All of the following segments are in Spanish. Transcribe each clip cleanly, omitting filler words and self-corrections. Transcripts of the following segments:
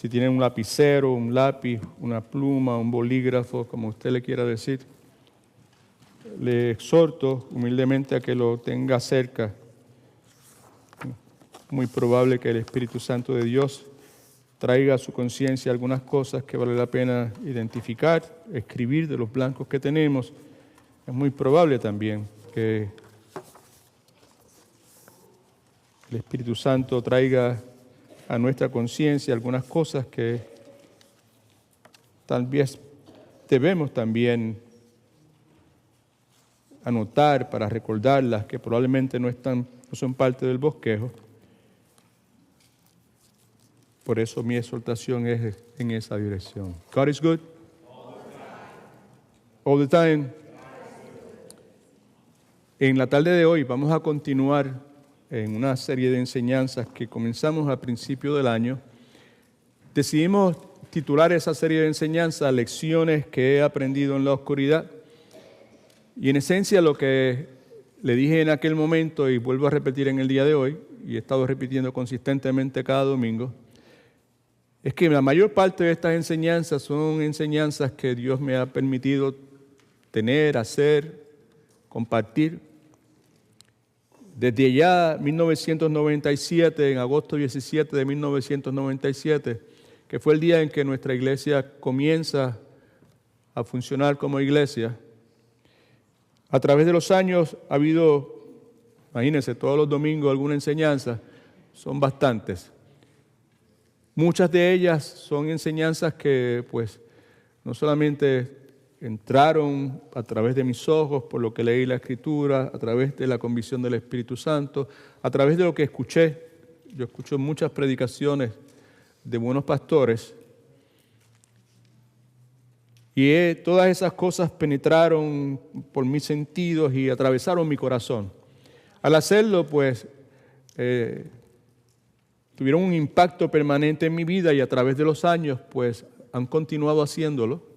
Si tienen un lapicero, un lápiz, una pluma, un bolígrafo, como usted le quiera decir, le exhorto humildemente a que lo tenga cerca. Muy probable que el Espíritu Santo de Dios traiga a su conciencia algunas cosas que vale la pena identificar, escribir de los blancos que tenemos. Es muy probable también que el Espíritu Santo traiga a nuestra conciencia algunas cosas que tal vez debemos también anotar para recordarlas, que probablemente no son parte del bosquejo. Por eso mi exhortación es en esa dirección. God is good. All the time. En la tarde de hoy vamos a continuar en una serie de enseñanzas que comenzamos al principio del año. Decidimos titular esa serie de enseñanzas Lecciones que he aprendido en la oscuridad. Y en esencia lo que le dije en aquel momento y vuelvo a repetir en el día de hoy, y he estado repitiendo consistentemente cada domingo, es que la mayor parte de estas enseñanzas son enseñanzas que Dios me ha permitido tener, hacer, compartir. Desde ya 1997, en agosto 17 de 1997, que fue el día en que nuestra iglesia comienza a funcionar como iglesia, a través de los años ha habido, imagínense, todos los domingos alguna enseñanza, son bastantes. Muchas de ellas son enseñanzas que, pues, no solamente entraron a través de mis ojos, por lo que leí la Escritura, a través de la convicción del Espíritu Santo, a través de lo que escuché. Yo escucho muchas predicaciones de buenos pastores y todas esas cosas penetraron por mis sentidos y atravesaron mi corazón. Al hacerlo, pues, tuvieron un impacto permanente en mi vida y a través de los años, pues, han continuado haciéndolo.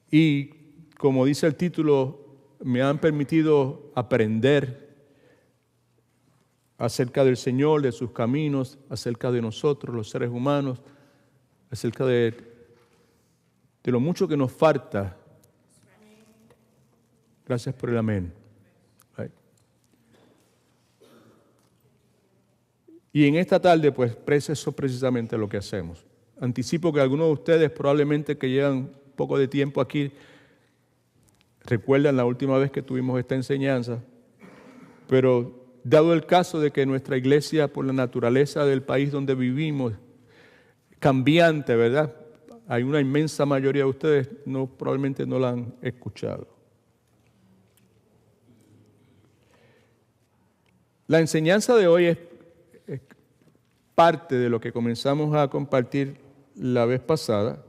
Y, como dice el título, me han permitido aprender acerca del Señor, de sus caminos, acerca de nosotros, los seres humanos, acerca de lo mucho que nos falta. Gracias por el amén. Y en esta tarde, pues, eso es precisamente lo que hacemos. Anticipo que algunos de ustedes, probablemente que llevan poco de tiempo aquí, recuerdan la última vez que tuvimos esta enseñanza, pero dado el caso de que nuestra iglesia, por la naturaleza del país donde vivimos, cambiante, ¿verdad? Hay una inmensa mayoría de ustedes probablemente no la han escuchado. La enseñanza de hoy es parte de lo que comenzamos a compartir la vez pasada.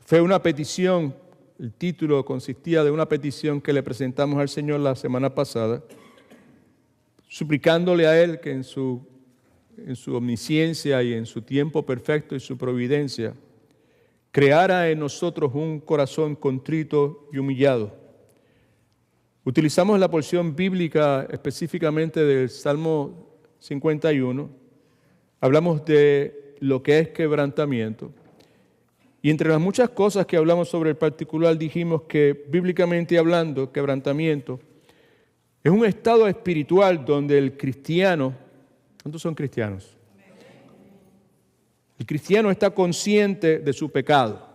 Fue una petición, el título consistía de una petición que le presentamos al Señor la semana pasada, suplicándole a Él que en su omnisciencia y en su tiempo perfecto y su providencia, creara en nosotros un corazón contrito y humillado. Utilizamos la porción bíblica específicamente del Salmo 51. Hablamos de lo que es quebrantamiento. Y entre las muchas cosas que hablamos sobre el particular, dijimos que bíblicamente hablando, quebrantamiento es un estado espiritual donde el cristiano, ¿cuántos son cristianos? El cristiano está consciente de su pecado.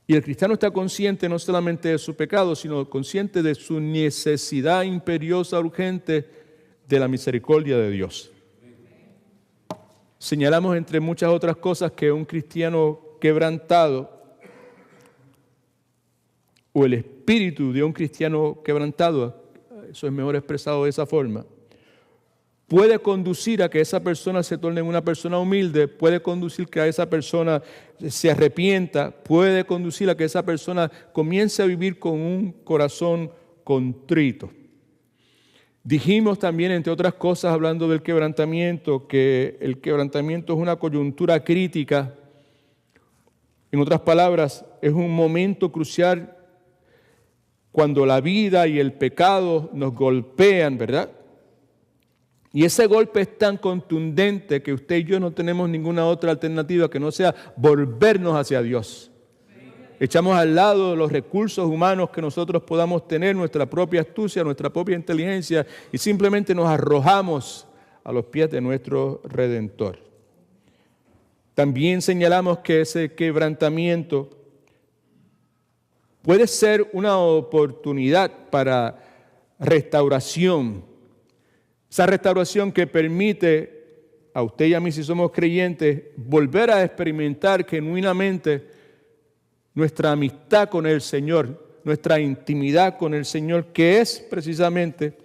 Y el cristiano está consciente no solamente de su pecado, sino consciente de su necesidad imperiosa, urgente, de la misericordia de Dios. Señalamos entre muchas otras cosas que un cristiano quebrantado o el espíritu de un cristiano quebrantado, eso es mejor expresado de esa forma, puede conducir a que esa persona se torne una persona humilde, puede conducir que a esa persona se arrepienta, puede conducir a que esa persona comience a vivir con un corazón contrito. Dijimos también, entre otras cosas, hablando del quebrantamiento, que el quebrantamiento es una coyuntura crítica. En otras palabras, es un momento crucial cuando la vida y el pecado nos golpean, ¿verdad? Y ese golpe es tan contundente que usted y yo no tenemos ninguna otra alternativa que no sea volvernos hacia Dios. Echamos al lado los recursos humanos que nosotros podamos tener, nuestra propia astucia, nuestra propia inteligencia, y simplemente nos arrojamos a los pies de nuestro Redentor. También señalamos que ese quebrantamiento puede ser una oportunidad para restauración. Esa restauración que permite a usted y a mí, si somos creyentes, volver a experimentar genuinamente nuestra amistad con el Señor, nuestra intimidad con el Señor, que es precisamente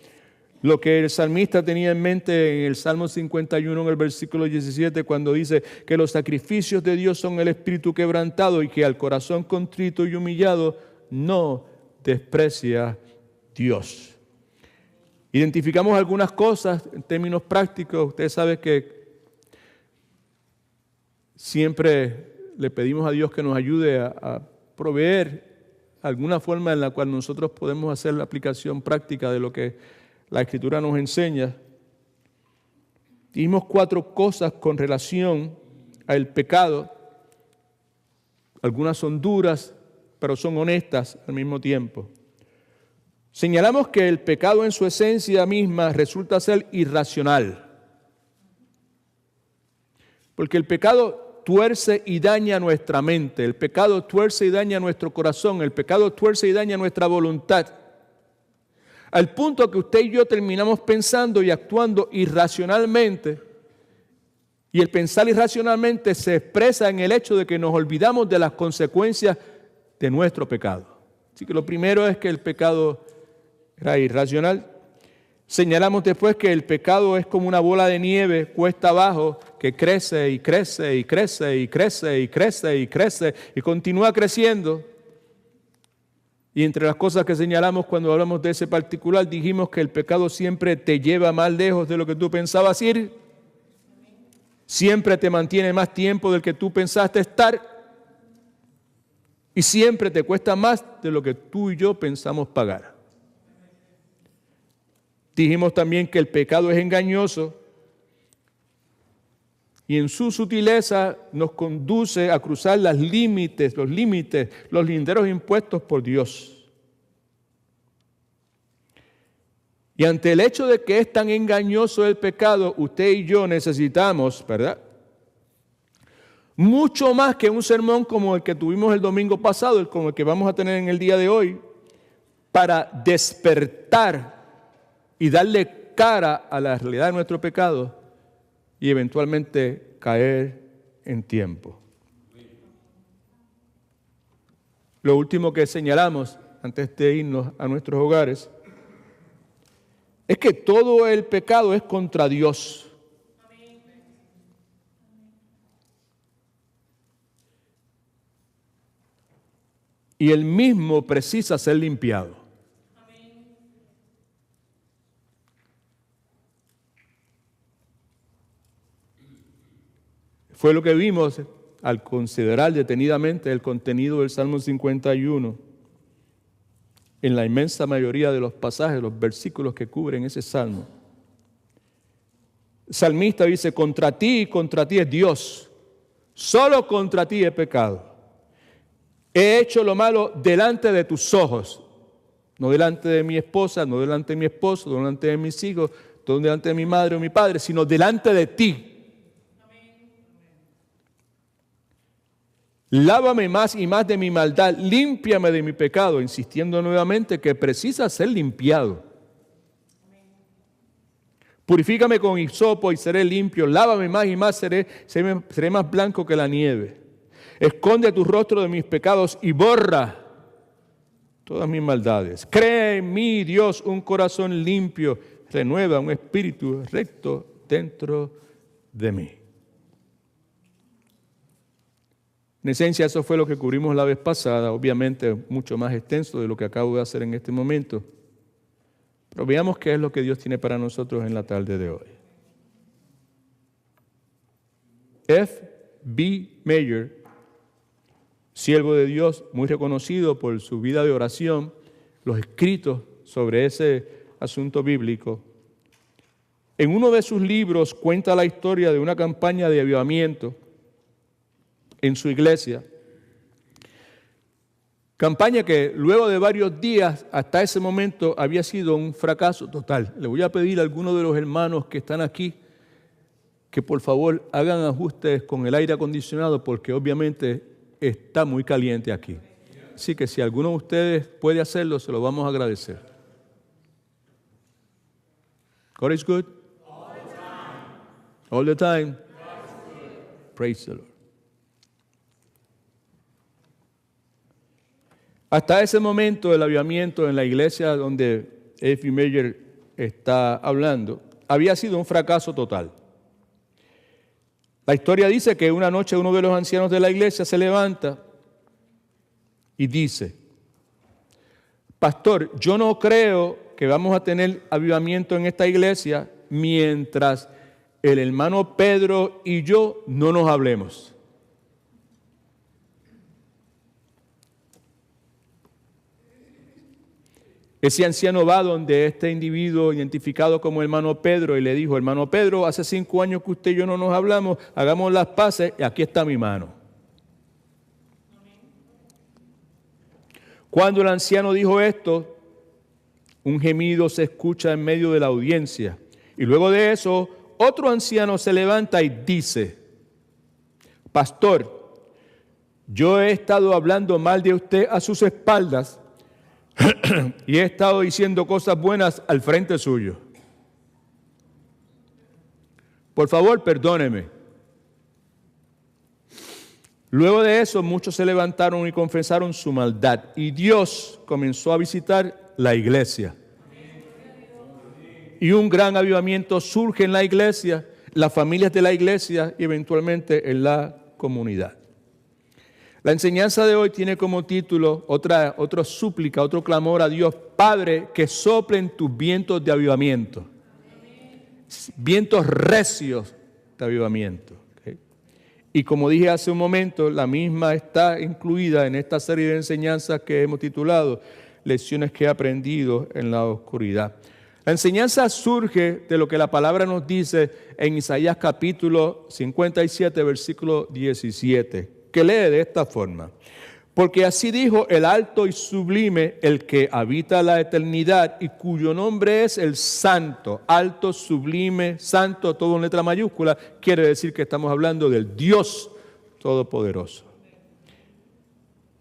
lo que el salmista tenía en mente en el Salmo 51, en el versículo 17, cuando dice que los sacrificios de Dios son el espíritu quebrantado y que al corazón contrito y humillado no desprecia Dios. Identificamos algunas cosas en términos prácticos. Usted sabe que siempre le pedimos a Dios que nos ayude a proveer alguna forma en la cual nosotros podemos hacer la aplicación práctica de lo que la Escritura nos enseña. Dijimos 4 cosas con relación al pecado. Algunas son duras, pero son honestas al mismo tiempo. Señalamos que el pecado en su esencia misma resulta ser irracional. Porque el pecado tuerce y daña nuestra mente, el pecado tuerce y daña nuestro corazón, el pecado tuerce y daña nuestra voluntad. Al punto que usted y yo terminamos pensando y actuando irracionalmente, y el pensar irracionalmente se expresa en el hecho de que nos olvidamos de las consecuencias de nuestro pecado. Así que lo primero es que el pecado era irracional. Señalamos después que el pecado es como una bola de nieve cuesta abajo que crece y crece y crece y crece y crece y crece y continúa creciendo. Y entre las cosas que señalamos cuando hablamos de ese particular, dijimos que el pecado siempre te lleva más lejos de lo que tú pensabas ir. Siempre te mantiene más tiempo del que tú pensaste estar. Y siempre te cuesta más de lo que tú y yo pensamos pagar. Dijimos también que el pecado es engañoso y en su sutileza nos conduce a cruzar los límites, los linderos impuestos por Dios. Y ante el hecho de que es tan engañoso el pecado, usted y yo necesitamos, ¿verdad?, mucho más que un sermón como el que tuvimos el domingo pasado, como el que vamos a tener en el día de hoy, para despertar y darle cara a la realidad de nuestro pecado y eventualmente caer en tiempo. Lo último que señalamos antes de irnos a nuestros hogares es que todo el pecado es contra Dios. Y Él mismo precisa ser limpiado. Fue lo que vimos al considerar detenidamente el contenido del Salmo 51. En la inmensa mayoría de los pasajes, los versículos que cubren ese salmo. El salmista dice, contra ti es Dios, solo contra ti he pecado. He hecho lo malo delante de tus ojos, no delante de mi esposa, no delante de mi esposo, no delante de mis hijos, no delante de mi madre o mi padre, sino delante de ti. Lávame más y más de mi maldad, límpiame de mi pecado, insistiendo nuevamente que precisa ser limpiado. Purifícame con hisopo y seré limpio, lávame más y más, seré más blanco que la nieve. Esconde tu rostro de mis pecados y borra todas mis maldades. Crea en mí, Dios, un corazón limpio, renueva un espíritu recto dentro de mí. En esencia, eso fue lo que cubrimos la vez pasada, obviamente mucho más extenso de lo que acabo de hacer en este momento. Pero veamos qué es lo que Dios tiene para nosotros en la tarde de hoy. F. B. Meyer, siervo de Dios, muy reconocido por su vida de oración, los escritos sobre ese asunto bíblico. En uno de sus libros cuenta la historia de una campaña de avivamiento en su iglesia. Campaña que luego de varios días, hasta ese momento, había sido un fracaso total. Le voy a pedir a algunos de los hermanos que están aquí que por favor hagan ajustes con el aire acondicionado porque obviamente está muy caliente aquí. Así que si alguno de ustedes puede hacerlo, se lo vamos a agradecer. God is good? All the time. Praise the Lord. Hasta ese momento el avivamiento en la iglesia donde F.B. Meyer está hablando había sido un fracaso total. La historia dice que una noche uno de los ancianos de la iglesia se levanta y dice: pastor, yo no creo que vamos a tener avivamiento en esta iglesia mientras el hermano Pedro y yo no nos hablemos. Ese anciano va donde este individuo identificado como hermano Pedro y le dijo: hermano Pedro, hace 5 años que usted y yo no nos hablamos, hagamos las paces y aquí está mi mano. Cuando el anciano dijo esto, un gemido se escucha en medio de la audiencia y luego de eso otro anciano se levanta y dice: pastor, yo he estado hablando mal de usted a sus espaldas y he estado diciendo cosas buenas al frente suyo. Por favor, perdóneme. Luego de eso, muchos se levantaron y confesaron su maldad. Y Dios comenzó a visitar la iglesia. Y un gran avivamiento surge en la iglesia, las familias de la iglesia y eventualmente en la comunidad. La enseñanza de hoy tiene como título otra súplica, otro clamor a Dios: Padre, que soplen tus vientos de avivamiento. Vientos recios de avivamiento. ¿Okay? Y como dije hace un momento, la misma está incluida en esta serie de enseñanzas que hemos titulado Lecciones que he aprendido en la oscuridad. La enseñanza surge de lo que la palabra nos dice en Isaías capítulo 57, versículo 17. Que lee de esta forma: porque así dijo el alto y sublime, el que habita la eternidad y cuyo nombre es el Santo. Alto, sublime, santo, todo en letra mayúscula, quiere decir que estamos hablando del Dios Todopoderoso.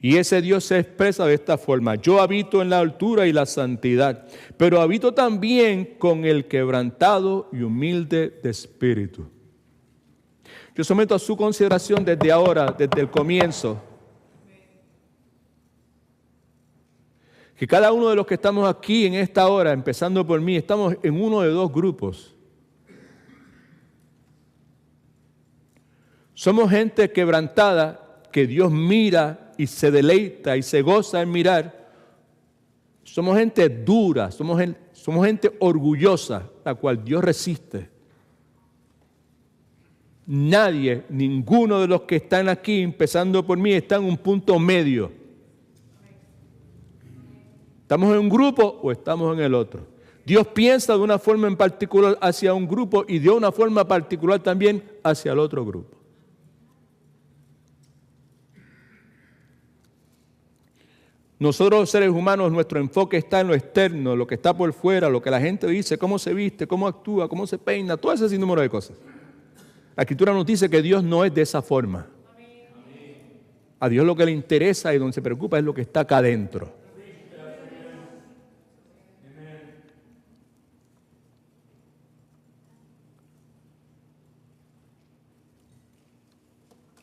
Y ese Dios se expresa de esta forma: yo habito en la altura y la santidad, pero habito también con el quebrantado y humilde de espíritu. Yo someto a su consideración desde ahora, desde el comienzo, que cada uno de los que estamos aquí en esta hora, empezando por mí, estamos en uno de 2 grupos. Somos gente quebrantada que Dios mira y se deleita y se goza en mirar. Somos gente dura, somos gente orgullosa, la cual Dios resiste. Nadie, ninguno de los que están aquí, empezando por mí, está en un punto medio. ¿Estamos en un grupo o estamos en el otro? Dios piensa de una forma en particular hacia un grupo y de una forma particular también hacia el otro grupo. Nosotros los seres humanos, nuestro enfoque está en lo externo, lo que está por fuera, lo que la gente dice, cómo se viste, cómo actúa, cómo se peina, todo ese sinnúmero de cosas. La Escritura nos dice que Dios no es de esa forma. A Dios lo que le interesa y donde se preocupa es lo que está acá adentro.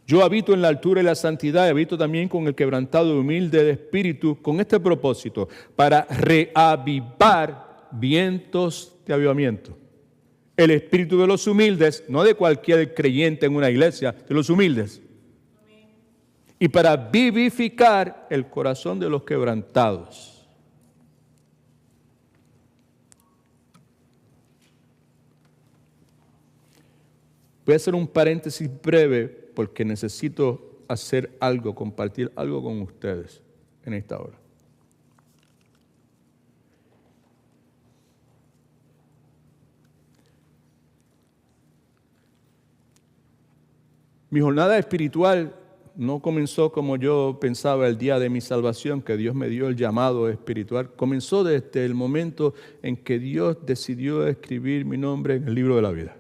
Yo habito en la altura y la santidad, y habito también con el quebrantado y humilde de espíritu, con este propósito: para reavivar vientos de avivamiento. El espíritu de los humildes, no de cualquier creyente en una iglesia, de los humildes. Y para vivificar el corazón de los quebrantados. Voy a hacer un paréntesis breve porque necesito hacer algo, compartir algo con ustedes en esta hora. Mi jornada espiritual no comenzó como yo pensaba el día de mi salvación, que Dios me dio el llamado espiritual. Comenzó desde el momento en que Dios decidió escribir mi nombre en el libro de la vida.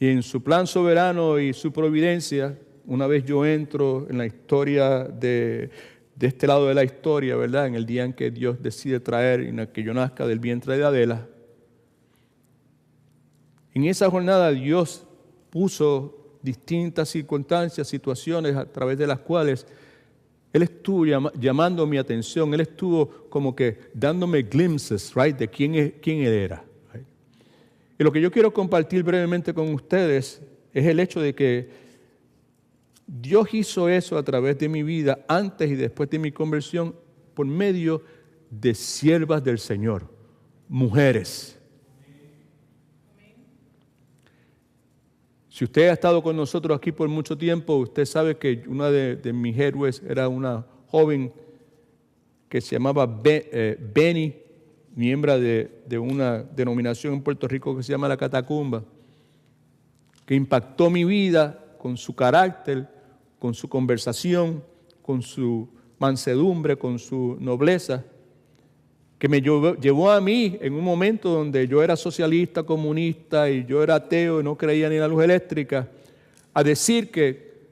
Y en su plan soberano y su providencia, una vez yo entro en la historia de este lado de la historia, ¿verdad? En el día en que Dios decide traer, en el que yo nazca del vientre de Adela, en esa jornada Dios puso distintas circunstancias, situaciones a través de las cuales Él estuvo llamando mi atención. Él estuvo como que dándome glimpses, right, de quién Él era. Right? Y lo que yo quiero compartir brevemente con ustedes es el hecho de que Dios hizo eso a través de mi vida, antes y después de mi conversión, por medio de siervas del Señor, mujeres. Si usted ha estado con nosotros aquí por mucho tiempo, usted sabe que una de mis héroes era una joven que se llamaba Benny, miembro de una denominación en Puerto Rico que se llama La Catacumba, que impactó mi vida con su carácter, con su conversación, con su mansedumbre, con su nobleza, que me llevó a mí en un momento donde yo era socialista, comunista y yo era ateo y no creía ni en la luz eléctrica, a decir que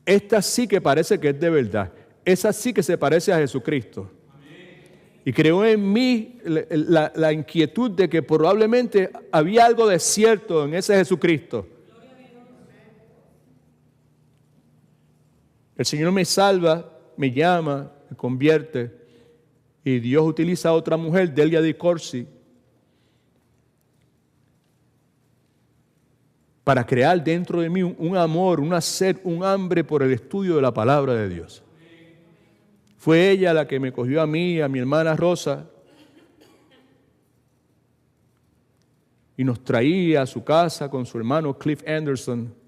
esta sí que parece que es de verdad, esa sí que se parece a Jesucristo. Y creó en mí la inquietud de que probablemente había algo de cierto en ese Jesucristo. El Señor me salva, me llama, me convierte. Y Dios utiliza a otra mujer, Delia Di Corsi, para crear dentro de mí un amor, una sed, un hambre por el estudio de la palabra de Dios. Fue ella la que me cogió a mí, a mi hermana Rosa, y nos traía a su casa con su hermano Cliff Anderson.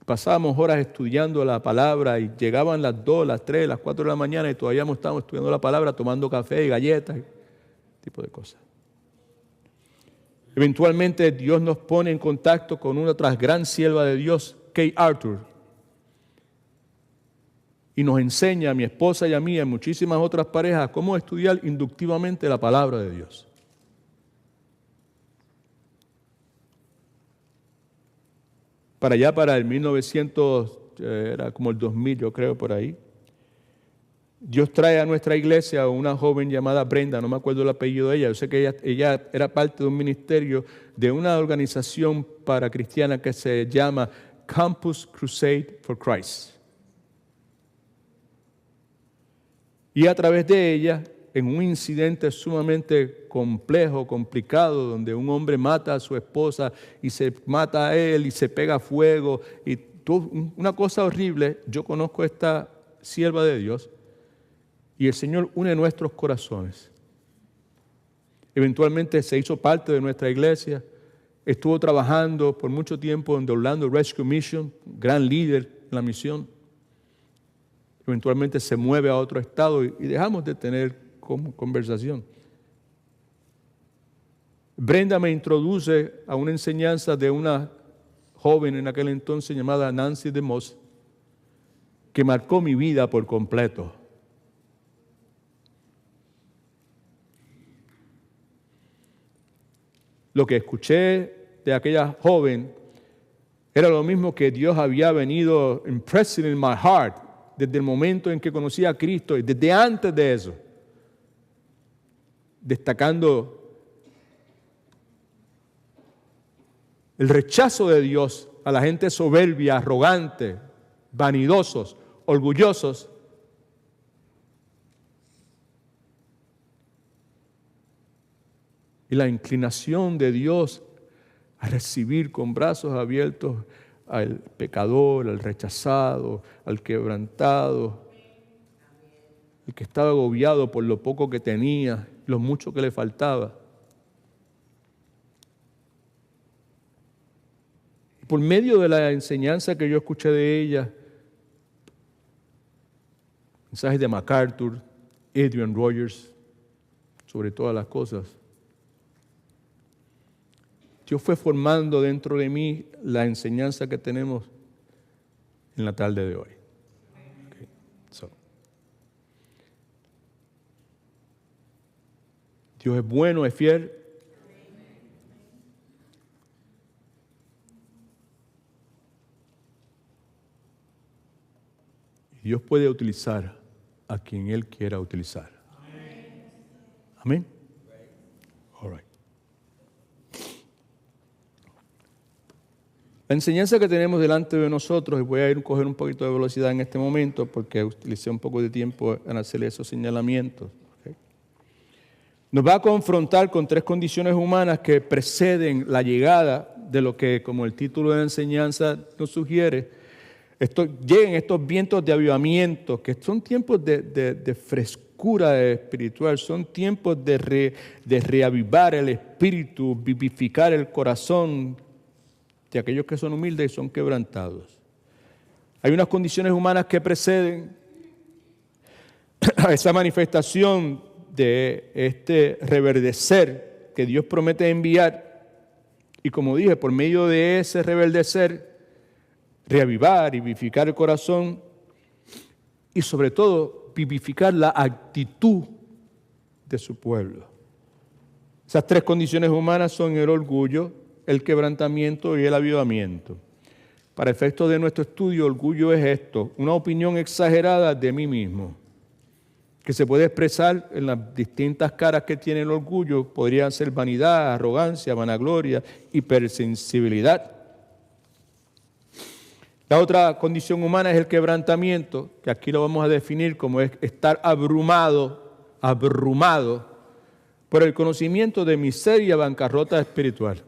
Pasábamos horas estudiando la palabra y llegaban las 2, las 3, las 4 de la mañana y todavía estábamos estudiando la palabra, tomando café y galletas, tipo de cosas. Eventualmente Dios nos pone en contacto con una otra gran sierva de Dios, Kay Arthur, y nos enseña a mi esposa y a mí y a muchísimas otras parejas cómo estudiar inductivamente la palabra de Dios. Para allá, para el 1900, era como el 2000, yo creo, por ahí. Dios trae a nuestra iglesia a una joven llamada Brenda, no me acuerdo el apellido de ella. Yo sé que ella era parte de un ministerio de una organización para cristiana que se llama Campus Crusade for Christ. Y a través de ella, en un incidente sumamente complejo, complicado, donde un hombre mata a su esposa y se mata a él y se pega fuego y una cosa horrible, yo conozco a esta sierva de Dios y el Señor une nuestros corazones. Eventualmente se hizo parte de nuestra iglesia, estuvo trabajando por mucho tiempo en The Orlando Rescue Mission, gran líder en la misión. Eventualmente se mueve a otro estado y dejamos de tener conversación. Brenda me introduce a una enseñanza de una joven en aquel entonces llamada Nancy DeMoss, que marcó mi vida por completo. Lo que escuché de aquella joven era lo mismo que Dios había venido impressing in my heart desde el momento en que conocí a Cristo y desde antes de eso, destacando el rechazo de Dios a la gente soberbia, arrogante, vanidosos, orgullosos. Y la inclinación de Dios a recibir con brazos abiertos al pecador, al rechazado, al quebrantado, el que estaba agobiado por lo poco que tenía, lo mucho que le faltaba. Por medio de la enseñanza que yo escuché de ella, mensajes de MacArthur, Adrian Rogers, sobre todas las cosas, Dios fue formando dentro de mí la enseñanza que tenemos en la tarde de hoy. Okay. Dios es bueno, es fiel. Y Dios puede utilizar a quien Él quiera utilizar. Amén. All right. La enseñanza que tenemos delante de nosotros, y voy a coger un poquito de velocidad en este momento porque utilicé un poco de tiempo en hacer esos señalamientos. Okay. Nos va a confrontar con 3 condiciones humanas que preceden la llegada de lo que, como el título de la enseñanza nos sugiere, lleguen estos vientos de avivamiento, que son tiempos de frescura espiritual, son tiempos de reavivar el espíritu, vivificar el corazón de aquellos que son humildes y son quebrantados. Hay unas condiciones humanas que preceden a esa manifestación de este reverdecer que Dios promete enviar, y como dije, por medio de ese reverdecer, reavivar y vivificar el corazón y sobre todo vivificar la actitud de su pueblo. Esas 3 condiciones humanas son el orgullo, el quebrantamiento y el avivamiento. Para efectos de nuestro estudio, orgullo es esto: una opinión exagerada de mí mismo, que se puede expresar en las distintas caras que tiene el orgullo. Podrían ser vanidad, arrogancia, vanagloria, hipersensibilidad. La otra condición humana es el quebrantamiento, que aquí lo vamos a definir como es estar abrumado por el conocimiento de miseria y bancarrota espiritual.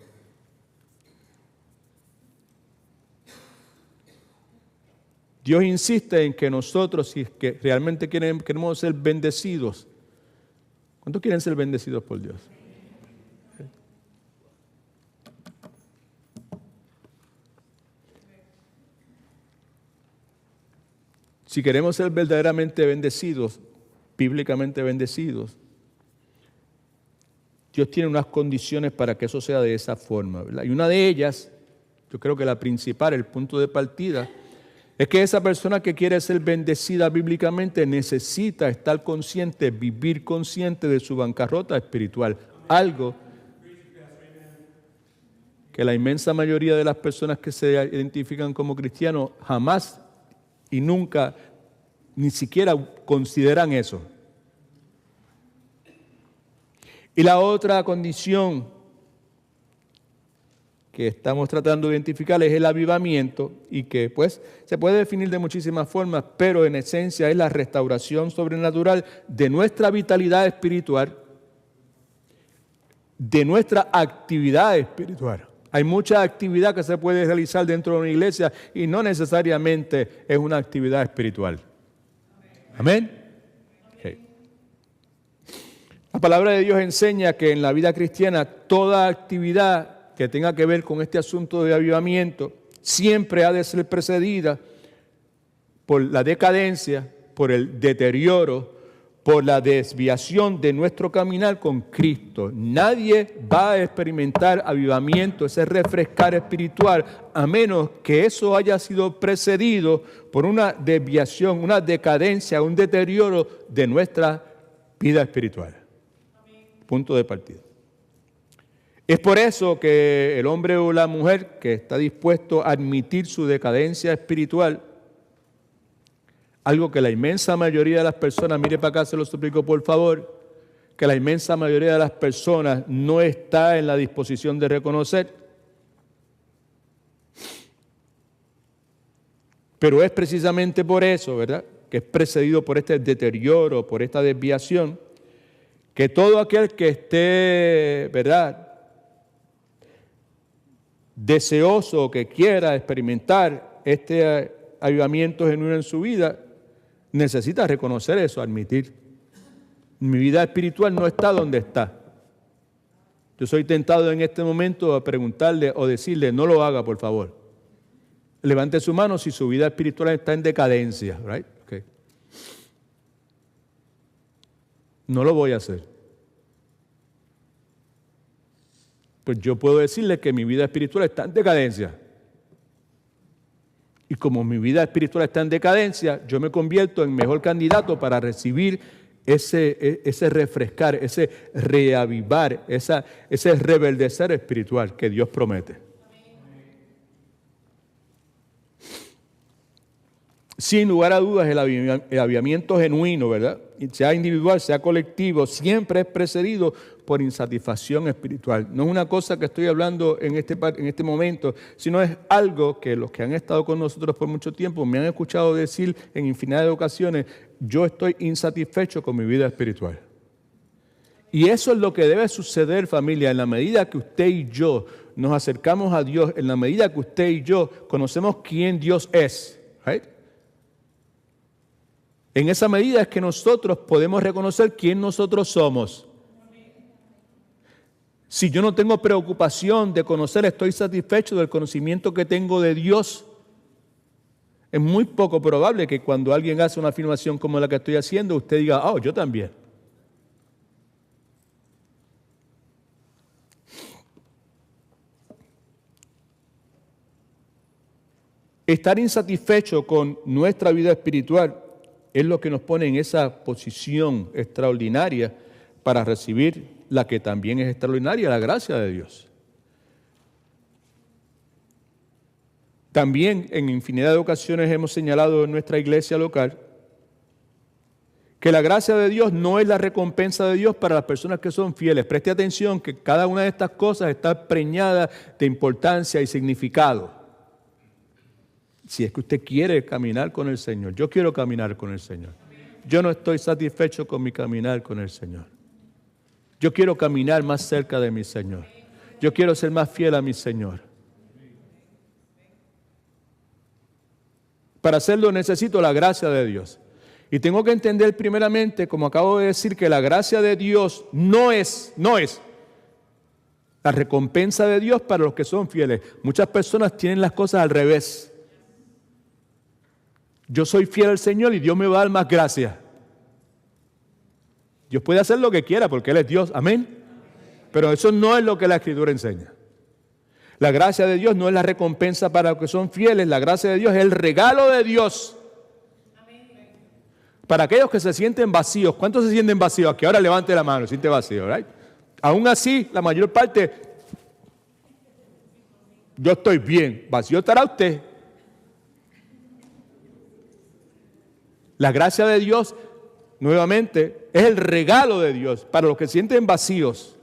Dios insiste en que nosotros, si es que realmente queremos ser bendecidos, ¿cuántos quieren ser bendecidos por Dios? Si queremos ser verdaderamente bendecidos, bíblicamente bendecidos, Dios tiene unas condiciones para que eso sea de esa forma, ¿verdad? Y una de ellas, yo creo que la principal, el punto de partida, es que esa persona que quiere ser bendecida bíblicamente necesita estar consciente, vivir consciente de su bancarrota espiritual. Algo que la inmensa mayoría de las personas que se identifican como cristianos jamás y nunca, ni siquiera consideran eso. Y la otra condición que estamos tratando de identificar es el avivamiento, y que pues se puede definir de muchísimas formas, pero en esencia es la restauración sobrenatural de nuestra vitalidad espiritual, de nuestra actividad espiritual. Hay mucha actividad que se puede realizar dentro de una iglesia y no necesariamente es una actividad espiritual. Amén. Okay. La palabra de Dios enseña que en la vida cristiana toda actividad que tenga que ver con este asunto de avivamiento siempre ha de ser precedida por la decadencia, por el deterioro, por la desviación de nuestro caminar con Cristo. Nadie va a experimentar avivamiento, ese refrescar espiritual, a menos que eso haya sido precedido por una desviación, una decadencia, un deterioro de nuestra vida espiritual. Punto de partida. Es por eso que el hombre o la mujer que está dispuesto a admitir su decadencia espiritual, algo que la inmensa mayoría de las personas, mire para acá, se lo suplico por favor, que la inmensa mayoría de las personas no está en la disposición de reconocer. Pero es precisamente por eso, ¿verdad?, que es precedido por este deterioro, por esta desviación, que todo aquel que esté, ¿verdad?, deseoso, que quiera experimentar este avivamiento genuino en su vida, necesita reconocer eso, admitir: mi vida espiritual no está donde está. Yo soy tentado en este momento a preguntarle o decirle: no lo haga, por favor. Levante su mano si su vida espiritual está en decadencia, right? Okay. No lo voy a hacer. pues yo puedo decirle que mi vida espiritual está en decadencia. Y como mi vida espiritual está en decadencia, yo me convierto en mejor candidato para recibir ese refrescar, ese reavivar, ese reverdecer espiritual que Dios promete. Sin lugar a dudas, el avivamiento genuino, ¿verdad? Sea individual, sea colectivo, siempre es precedido por insatisfacción espiritual. No es una cosa que estoy hablando en este momento, sino es algo que los que han estado con nosotros por mucho tiempo me han escuchado decir en infinidad de ocasiones: yo estoy insatisfecho con mi vida espiritual. Y eso es lo que debe suceder, familia, en la medida que usted y yo nos acercamos a Dios, en la medida que usted y yo conocemos quién Dios es, ¿right? En esa medida es que nosotros podemos reconocer quién nosotros somos. Si yo no tengo preocupación de conocer, estoy satisfecho del conocimiento que tengo de Dios, es muy poco probable que cuando alguien hace una afirmación como la que estoy haciendo, usted diga: oh, yo también. Estar insatisfecho con nuestra vida espiritual es lo que nos pone en esa posición extraordinaria para recibir la que también es extraordinaria, la gracia de Dios. También en infinidad de ocasiones hemos señalado en nuestra iglesia local que la gracia de Dios no es la recompensa de Dios para las personas que son fieles. Preste atención que cada una de estas cosas está preñada de importancia y significado. Si es que usted quiere caminar con el Señor, yo quiero caminar con el Señor. Yo no estoy satisfecho con mi caminar con el Señor. Yo quiero caminar más cerca de mi Señor. Yo quiero ser más fiel a mi Señor. Para hacerlo necesito la gracia de Dios. Y tengo que entender primeramente, como acabo de decir, que la gracia de Dios no es la recompensa de Dios para los que son fieles. Muchas personas tienen las cosas al revés. Yo soy fiel al Señor y Dios me va a dar más gracia. Dios puede hacer lo que quiera porque Él es Dios, amén. Pero eso no es lo que la Escritura enseña. La gracia de Dios no es la recompensa para los que son fieles. La gracia de Dios es el regalo de Dios. Para aquellos que se sienten vacíos. ¿Cuántos se sienten vacíos? Aquí ahora levante la mano, siente vacío, ¿right? Aún así, la mayor parte, yo estoy bien. Vacío estará usted. La gracia de Dios, nuevamente, es el regalo de Dios para los que se sienten vacíos.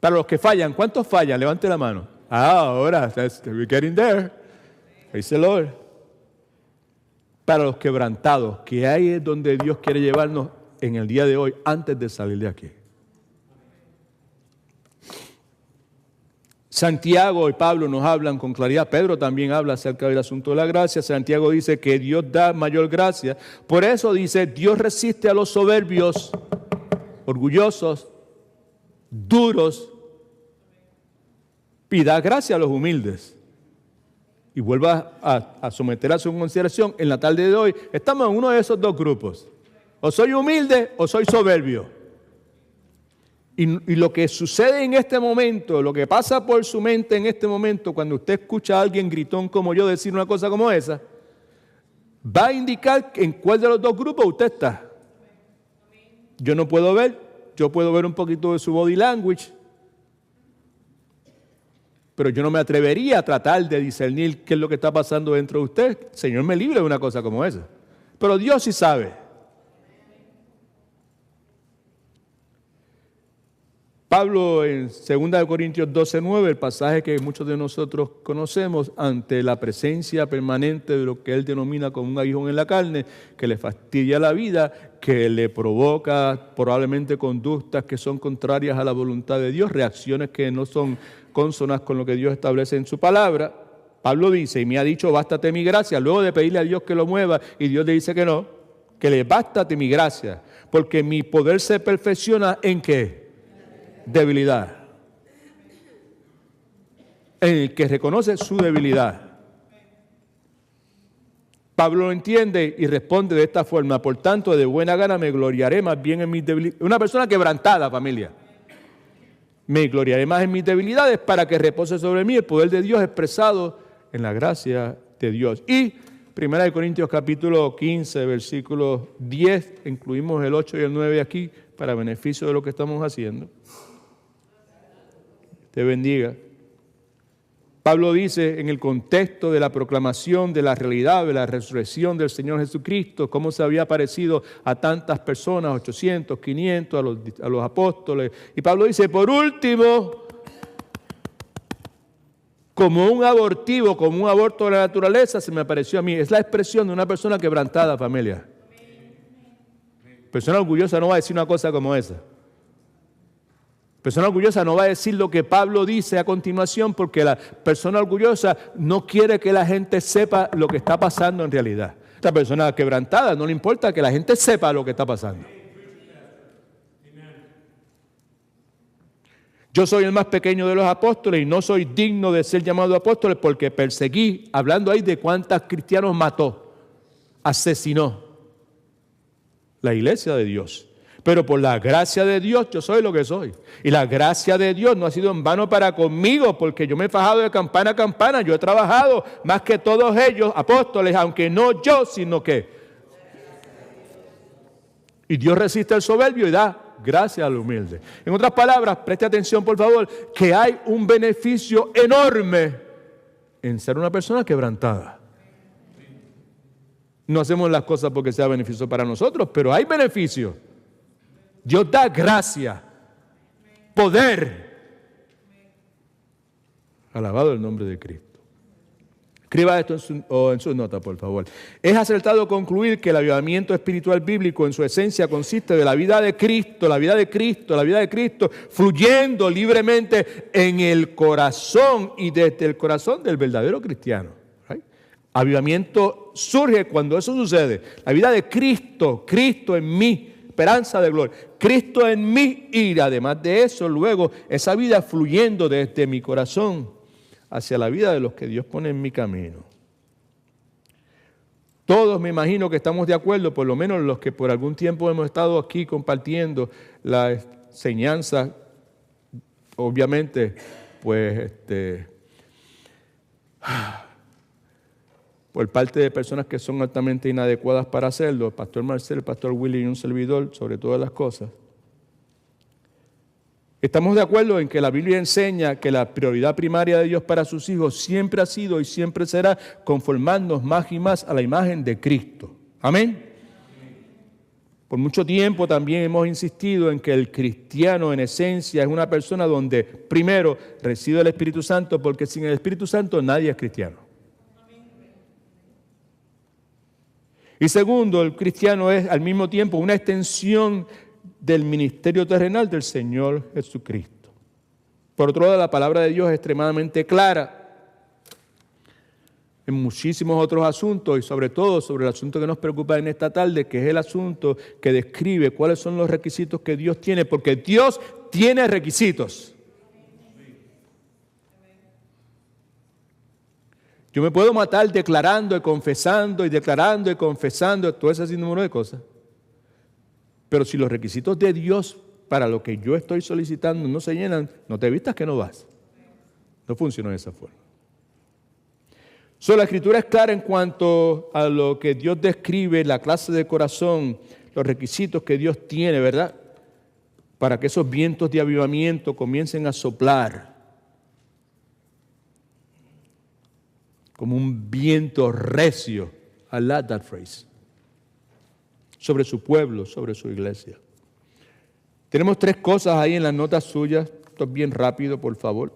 Para los que fallan. ¿Cuántos fallan? Levante la mano. Ahora, we're getting there. Praise the Lord. Para los quebrantados, que ahí es donde Dios quiere llevarnos en el día de hoy, antes de salir de aquí. Santiago y Pablo nos hablan con claridad. Pedro también habla acerca del asunto de la gracia. Santiago dice que Dios da mayor gracia. Por eso dice: Dios resiste a los soberbios, orgullosos, duros, y da gracia a los humildes. Y vuelva a someter a su consideración. En la tarde de hoy estamos en uno de esos dos grupos. O soy humilde o soy soberbio. Y lo que sucede en este momento, lo que pasa por su mente en este momento, cuando usted escucha a alguien gritón como yo decir una cosa como esa, va a indicar en cuál de los dos grupos usted está. Yo no puedo ver, yo puedo ver un poquito de su body language, pero yo no me atrevería a tratar de discernir qué es lo que está pasando dentro de usted. Señor me libre de una cosa como esa. Pero Dios sí sabe. Pablo en 2 Corintios 12:9, el pasaje que muchos de nosotros conocemos, ante la presencia permanente de lo que él denomina como un aguijón en la carne, que le fastidia la vida, que le provoca probablemente conductas que son contrarias a la voluntad de Dios, reacciones que no son cónsonas con lo que Dios establece en su palabra. Pablo dice, y me ha dicho, bástate mi gracia, luego de pedirle a Dios que lo mueva, y Dios le dice que no, que le bástate mi gracia, porque mi poder se perfecciona ¿en qué? Debilidad. En el que reconoce su debilidad. Pablo lo entiende y responde de esta forma: por tanto, de buena gana me gloriaré más bien en mis debilidades. Una persona quebrantada, familia. Me gloriaré más en mis debilidades para que repose sobre mí el poder de Dios expresado en la gracia de Dios. Y 1 Corintios capítulo 15, versículo 10, incluimos el 8 y el 9 aquí para beneficio de lo que estamos haciendo. Te bendiga. Pablo dice en el contexto de la proclamación de la realidad de la resurrección del Señor Jesucristo, cómo se había aparecido a tantas personas, 800, 500, a los apóstoles. Y Pablo dice, por último, como un abortivo, como un aborto de la naturaleza, se me apareció a mí. Es la expresión de una persona quebrantada, familia. Persona orgullosa no va a decir una cosa como esa. Persona orgullosa no va a decir lo que Pablo dice a continuación porque la persona orgullosa no quiere que la gente sepa lo que está pasando en realidad. Esta persona quebrantada no le importa que la gente sepa lo que está pasando. Yo soy el más pequeño de los apóstoles y no soy digno de ser llamado apóstol porque perseguí, hablando ahí de cuántos cristianos mató, asesinó la iglesia de Dios. Pero por la gracia de Dios yo soy lo que soy. Y la gracia de Dios no ha sido en vano para conmigo, porque yo me he fajado de campana a campana. Yo he trabajado más que todos ellos, apóstoles, aunque no yo, sino que. Y Dios resiste al soberbio y da gracia al humilde. En otras palabras, preste atención por favor, que hay un beneficio enorme en ser una persona quebrantada. No hacemos las cosas porque sea beneficio para nosotros, pero hay beneficio. Dios da gracia, poder. Alabado el nombre de Cristo. Escriba esto en sus notas, por favor. Es acertado concluir que el avivamiento espiritual bíblico en su esencia consiste de la vida de Cristo, la vida de Cristo, la vida de Cristo, fluyendo libremente en el corazón y desde el corazón del verdadero cristiano. ¿Right? Avivamiento surge cuando eso sucede. La vida de Cristo, Cristo en mí, esperanza de gloria. Cristo en mí y además de eso, luego esa vida fluyendo desde mi corazón hacia la vida de los que Dios pone en mi camino. Todos me imagino que estamos de acuerdo, por lo menos los que por algún tiempo hemos estado aquí compartiendo la enseñanza, obviamente, pues por parte de personas que son altamente inadecuadas para hacerlo, el pastor Marcel, el pastor Willy y un servidor, sobre todas las cosas. Estamos de acuerdo en que la Biblia enseña que la prioridad primaria de Dios para sus hijos siempre ha sido y siempre será conformarnos más y más a la imagen de Cristo. Amén. Por mucho tiempo también hemos insistido en que el cristiano en esencia es una persona donde primero reside el Espíritu Santo, porque sin el Espíritu Santo nadie es cristiano. Y segundo, el cristiano es al mismo tiempo una extensión del ministerio terrenal del Señor Jesucristo. Por otro lado, la palabra de Dios es extremadamente clara en muchísimos otros asuntos y sobre todo sobre el asunto que nos preocupa en esta tarde, que es el asunto que describe cuáles son los requisitos que Dios tiene, porque Dios tiene requisitos. Yo me puedo matar declarando y confesando y declarando y confesando, todo ese sinnúmero de cosas. Pero si los requisitos de Dios para lo que yo estoy solicitando no se llenan, no te vistas que no vas. No funciona de esa forma. La Escritura es clara en cuanto a lo que Dios describe, la clase de corazón, los requisitos que Dios tiene, ¿verdad? Para que esos vientos de avivamiento comiencen a soplar. Como un viento recio, I love that phrase, sobre su pueblo, sobre su iglesia. Tenemos 3 cosas ahí en las notas suyas, esto es bien rápido, por favor.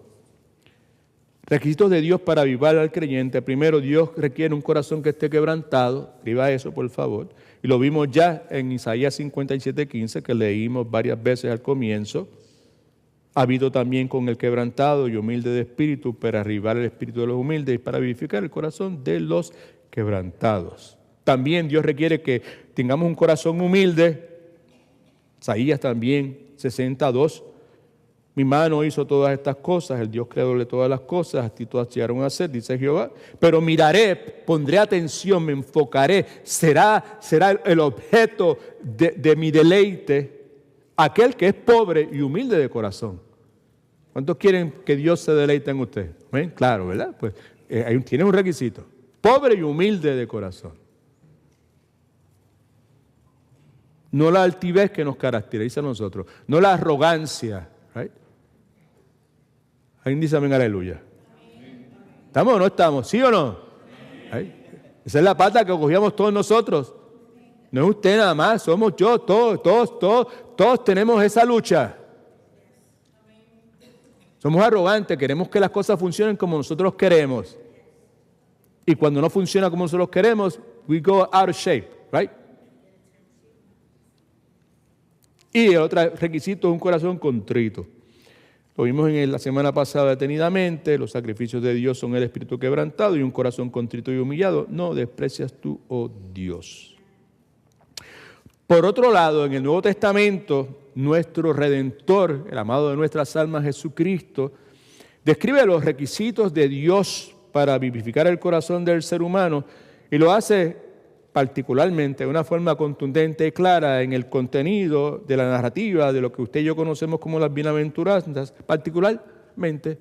Requisitos de Dios para avivar al creyente. Primero, Dios requiere un corazón que esté quebrantado, escriba eso, por favor. Y lo vimos ya en Isaías 57:15, que leímos varias veces al comienzo. Ha habido también con el quebrantado y humilde de espíritu para avivar el espíritu de los humildes y para vivificar el corazón de los quebrantados. También Dios requiere que tengamos un corazón humilde. Isaías también 62. Mi mano hizo todas estas cosas, el Dios creador de todas las cosas, así todas llegaron a ser, dice Jehová. Pero miraré, pondré atención, me enfocaré, será el objeto de mi deleite aquel que es pobre y humilde de corazón. ¿Cuántos quieren que Dios se deleite en usted? ¿Ven? Claro, ¿verdad? Pues tiene un requisito. Pobre y humilde de corazón. No la altivez que nos caracteriza a nosotros. No la arrogancia. Right? ¿Alguien dice amén, aleluya? ¿Estamos o no estamos? ¿Sí o no? Right? Esa es la pata que cogíamos todos nosotros. No es usted nada más, somos yo, todos tenemos esa lucha. Somos arrogantes, queremos que las cosas funcionen como nosotros queremos. Y cuando no funciona como nosotros queremos, we go out of shape, right? Y el otro requisito es un corazón contrito. Lo vimos en la semana pasada detenidamente, los sacrificios de Dios son el espíritu quebrantado y un corazón contrito y humillado. No desprecias tú, oh Dios. Por otro lado, en el Nuevo Testamento, nuestro Redentor, el amado de nuestras almas Jesucristo, describe los requisitos de Dios para vivificar el corazón del ser humano y lo hace particularmente de una forma contundente y clara en el contenido de la narrativa de lo que usted y yo conocemos como las bienaventuranzas, particularmente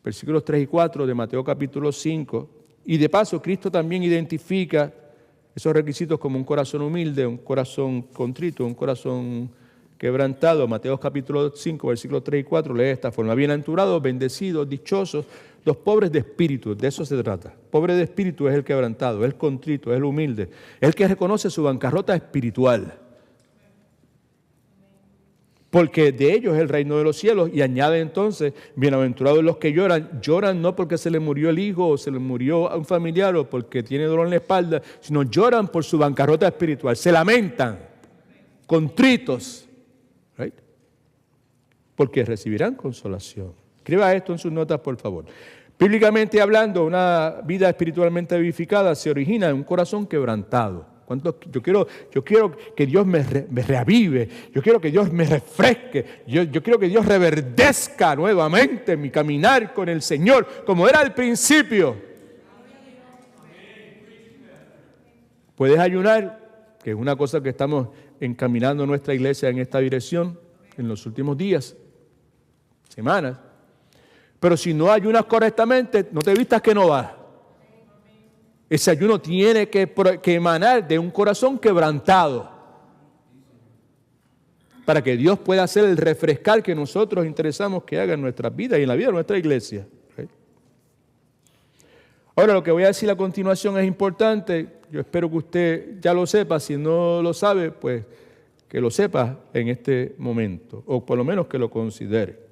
versículos 3 y 4 de Mateo capítulo 5. Y de paso, Cristo también identifica esos requisitos como un corazón humilde, un corazón contrito, un corazón quebrantado. Mateo capítulo 5, versículos 3 y 4 lee de esta forma: bienaventurados, bendecidos, dichosos, los pobres de espíritu, de eso se trata. Pobre de espíritu es el quebrantado, es el contrito, es el humilde, es el que reconoce su bancarrota espiritual. Porque de ellos es el reino de los cielos. Y añade entonces, bienaventurados los que lloran. Lloran no porque se les murió el hijo o se les murió a un familiar o porque tiene dolor en la espalda, sino lloran por su bancarrota espiritual. Se lamentan, contritos, right? Porque recibirán consolación. Escriba esto en sus notas, por favor. Bíblicamente hablando, una vida espiritualmente vivificada se origina en un corazón quebrantado. Yo quiero que Dios me reavive, yo quiero que Dios me refresque, yo quiero que Dios reverdezca nuevamente mi caminar con el Señor, como era al principio. Puedes ayunar, que es una cosa que estamos encaminando nuestra iglesia en esta dirección en los últimos días, semanas. Pero si no ayunas correctamente, no te vistas que no vas. Ese ayuno tiene que emanar de un corazón quebrantado para que Dios pueda hacer el refrescar que nosotros interesamos que haga en nuestras vidas y en la vida de nuestra iglesia. ¿Okay? Ahora, lo que voy a decir a continuación es importante. Yo espero que usted ya lo sepa. Si no lo sabe, pues que lo sepa en este momento, o por lo menos que lo considere.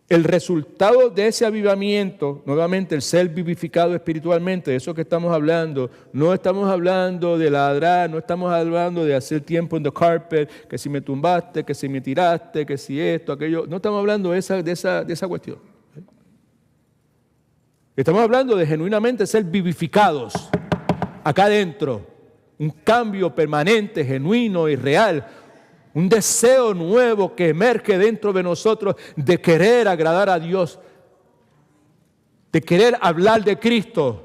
El resultado de ese avivamiento, nuevamente el ser vivificado espiritualmente, de eso que estamos hablando, no estamos hablando de ladrar, no estamos hablando de hacer tiempo en the carpet, que si me tumbaste, que si me tiraste, que si esto, aquello, no estamos hablando de esa cuestión. Estamos hablando de genuinamente ser vivificados acá adentro, un cambio permanente, genuino y real. Un deseo nuevo que emerge dentro de nosotros de querer agradar a Dios, de querer hablar de Cristo.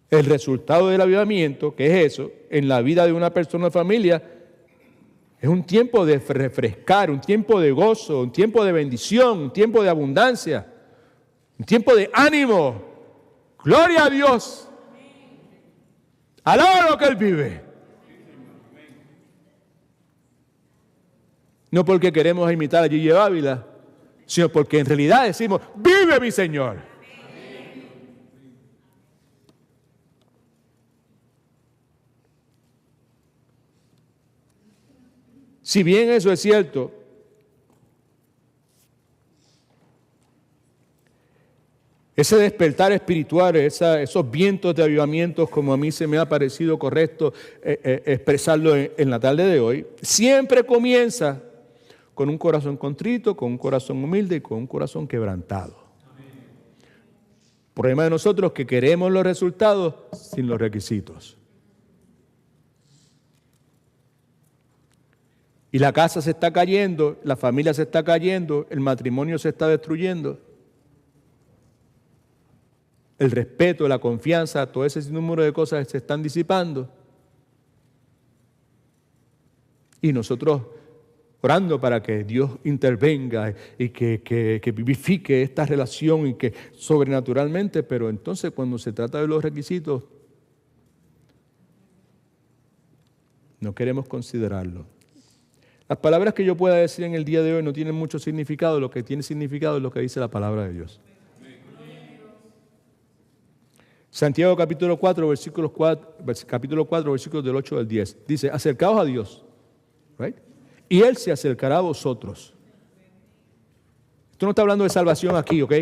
El resultado del avivamiento, que es eso, en la vida de una persona o familia, es un tiempo de refrescar, un tiempo de gozo, un tiempo de bendición, un tiempo de abundancia, un tiempo de ánimo. ¡Gloria a Dios! Alaba lo que Él vive. No porque queremos imitar a Gigi Ávila, sino porque en realidad decimos, ¡vive mi Señor! Si bien eso es cierto, ese despertar espiritual, esos vientos de avivamientos, como a mí se me ha parecido correcto expresarlo en la tarde de hoy, siempre comienza con un corazón contrito, con un corazón humilde y con un corazón quebrantado. El problema de nosotros es que queremos los resultados sin los requisitos. Y la casa se está cayendo, la familia se está cayendo, el matrimonio se está destruyendo. El respeto, la confianza, todo ese número de cosas se están disipando. Y nosotros orando para que Dios intervenga y que vivifique esta relación y que sobrenaturalmente, pero entonces cuando se trata de los requisitos, no queremos considerarlo. Las palabras que yo pueda decir en el día de hoy no tienen mucho significado, lo que tiene significado es lo que dice la palabra de Dios. Santiago capítulo 4, versículos del 8 al 10. Dice, acercaos a Dios, right? Y Él se acercará a vosotros. Esto no está hablando de salvación aquí, ¿ok?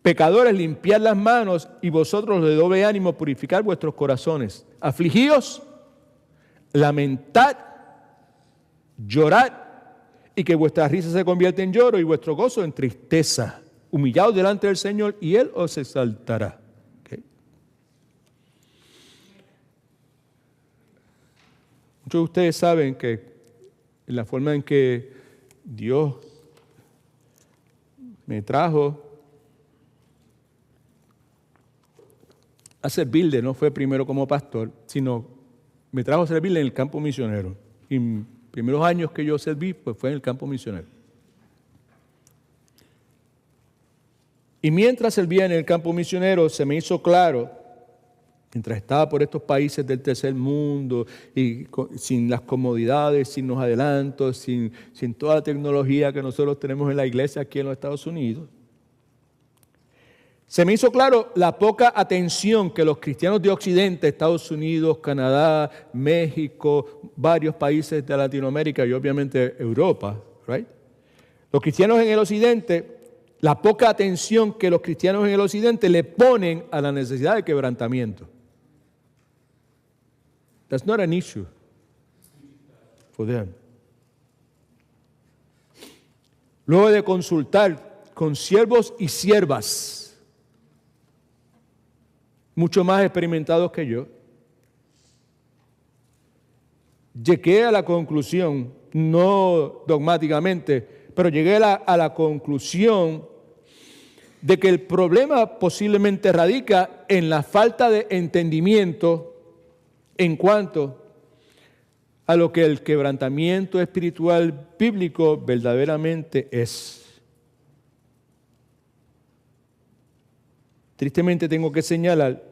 Pecadores, limpiad las manos y vosotros de doble ánimo purificad vuestros corazones. Afligíos, lamentad, llorad y que vuestra risa se convierta en lloro y vuestro gozo en tristeza. Humillaos delante del Señor y Él os exaltará. ¿Okay? Muchos de ustedes saben que la forma en que Dios me trajo a servirle, no fue primero como pastor, sino me trajo a servirle en el campo misionero. Y los primeros años que yo serví, pues fue en el campo misionero. Y mientras servía en el campo misionero, se me hizo claro, mientras estaba por estos países del tercer mundo, y sin las comodidades, sin los adelantos, sin toda la tecnología que nosotros tenemos en la iglesia aquí en los Estados Unidos, se me hizo claro la poca atención que los cristianos de Occidente, Estados Unidos, Canadá, México, varios países de Latinoamérica y obviamente Europa, right? Los cristianos en el Occidente, la poca atención que los cristianos en el Occidente le ponen a la necesidad de quebrantamiento. That's not an issue for them. Luego de consultar con siervos y siervas, mucho más experimentados que yo, llegué a la conclusión, no dogmáticamente, pero llegué a la conclusión de que el problema posiblemente radica en la falta de entendimiento en cuanto a lo que el quebrantamiento espiritual bíblico verdaderamente es. Tristemente tengo que señalar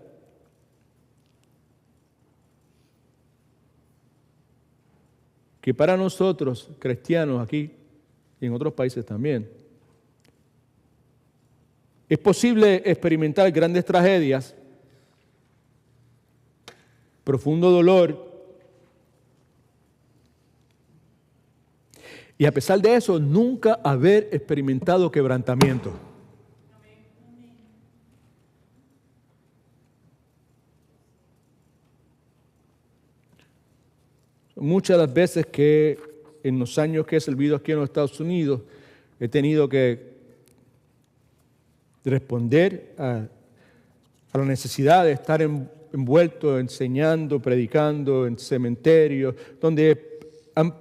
que para nosotros, cristianos aquí y en otros países también, es posible experimentar grandes tragedias, profundo dolor, y a pesar de eso, nunca haber experimentado quebrantamiento. Muchas de las veces que en los años que he servido aquí en los Estados Unidos, he tenido que responder a la necesidad de estar envuelto, enseñando, predicando en cementerios, donde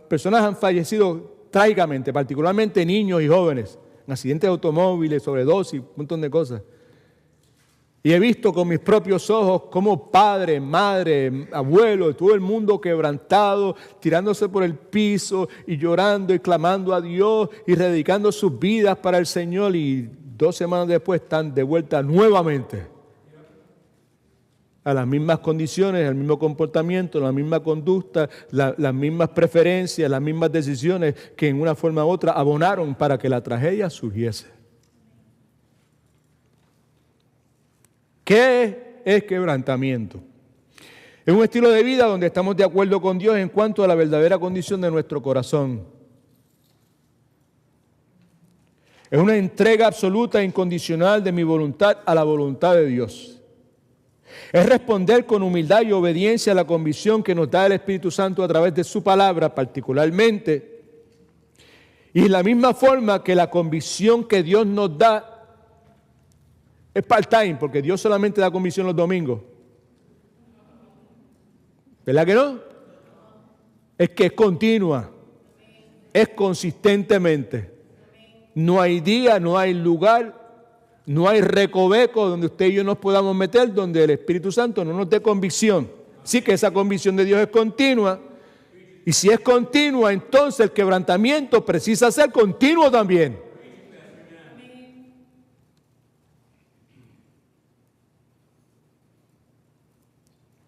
personas han fallecido trágicamente, particularmente niños y jóvenes, en accidentes de automóviles, sobredosis, un montón de cosas. Y he visto con mis propios ojos cómo padre, madre, abuelo, todo el mundo quebrantado, tirándose por el piso y llorando y clamando a Dios y dedicando sus vidas para el Señor, y 2 semanas después están de vuelta nuevamente a las mismas condiciones, al mismo comportamiento, la misma conducta, las mismas preferencias, las mismas decisiones que en una forma u otra abonaron para que la tragedia surgiese. ¿Qué es quebrantamiento? Es un estilo de vida donde estamos de acuerdo con Dios en cuanto a la verdadera condición de nuestro corazón. Es una entrega absoluta e incondicional de mi voluntad a la voluntad de Dios. Es responder con humildad y obediencia a la convicción que nos da el Espíritu Santo a través de su palabra particularmente. Y la misma forma que la convicción que Dios nos da es part-time, porque Dios solamente da convicción los domingos. ¿Verdad que no? Es que es continua, es consistentemente. No hay día, no hay lugar, no hay recoveco donde usted y yo nos podamos meter, donde el Espíritu Santo no nos dé convicción. Sí que esa convicción de Dios es continua, Y si es continua, entonces el quebrantamiento precisa ser continuo también.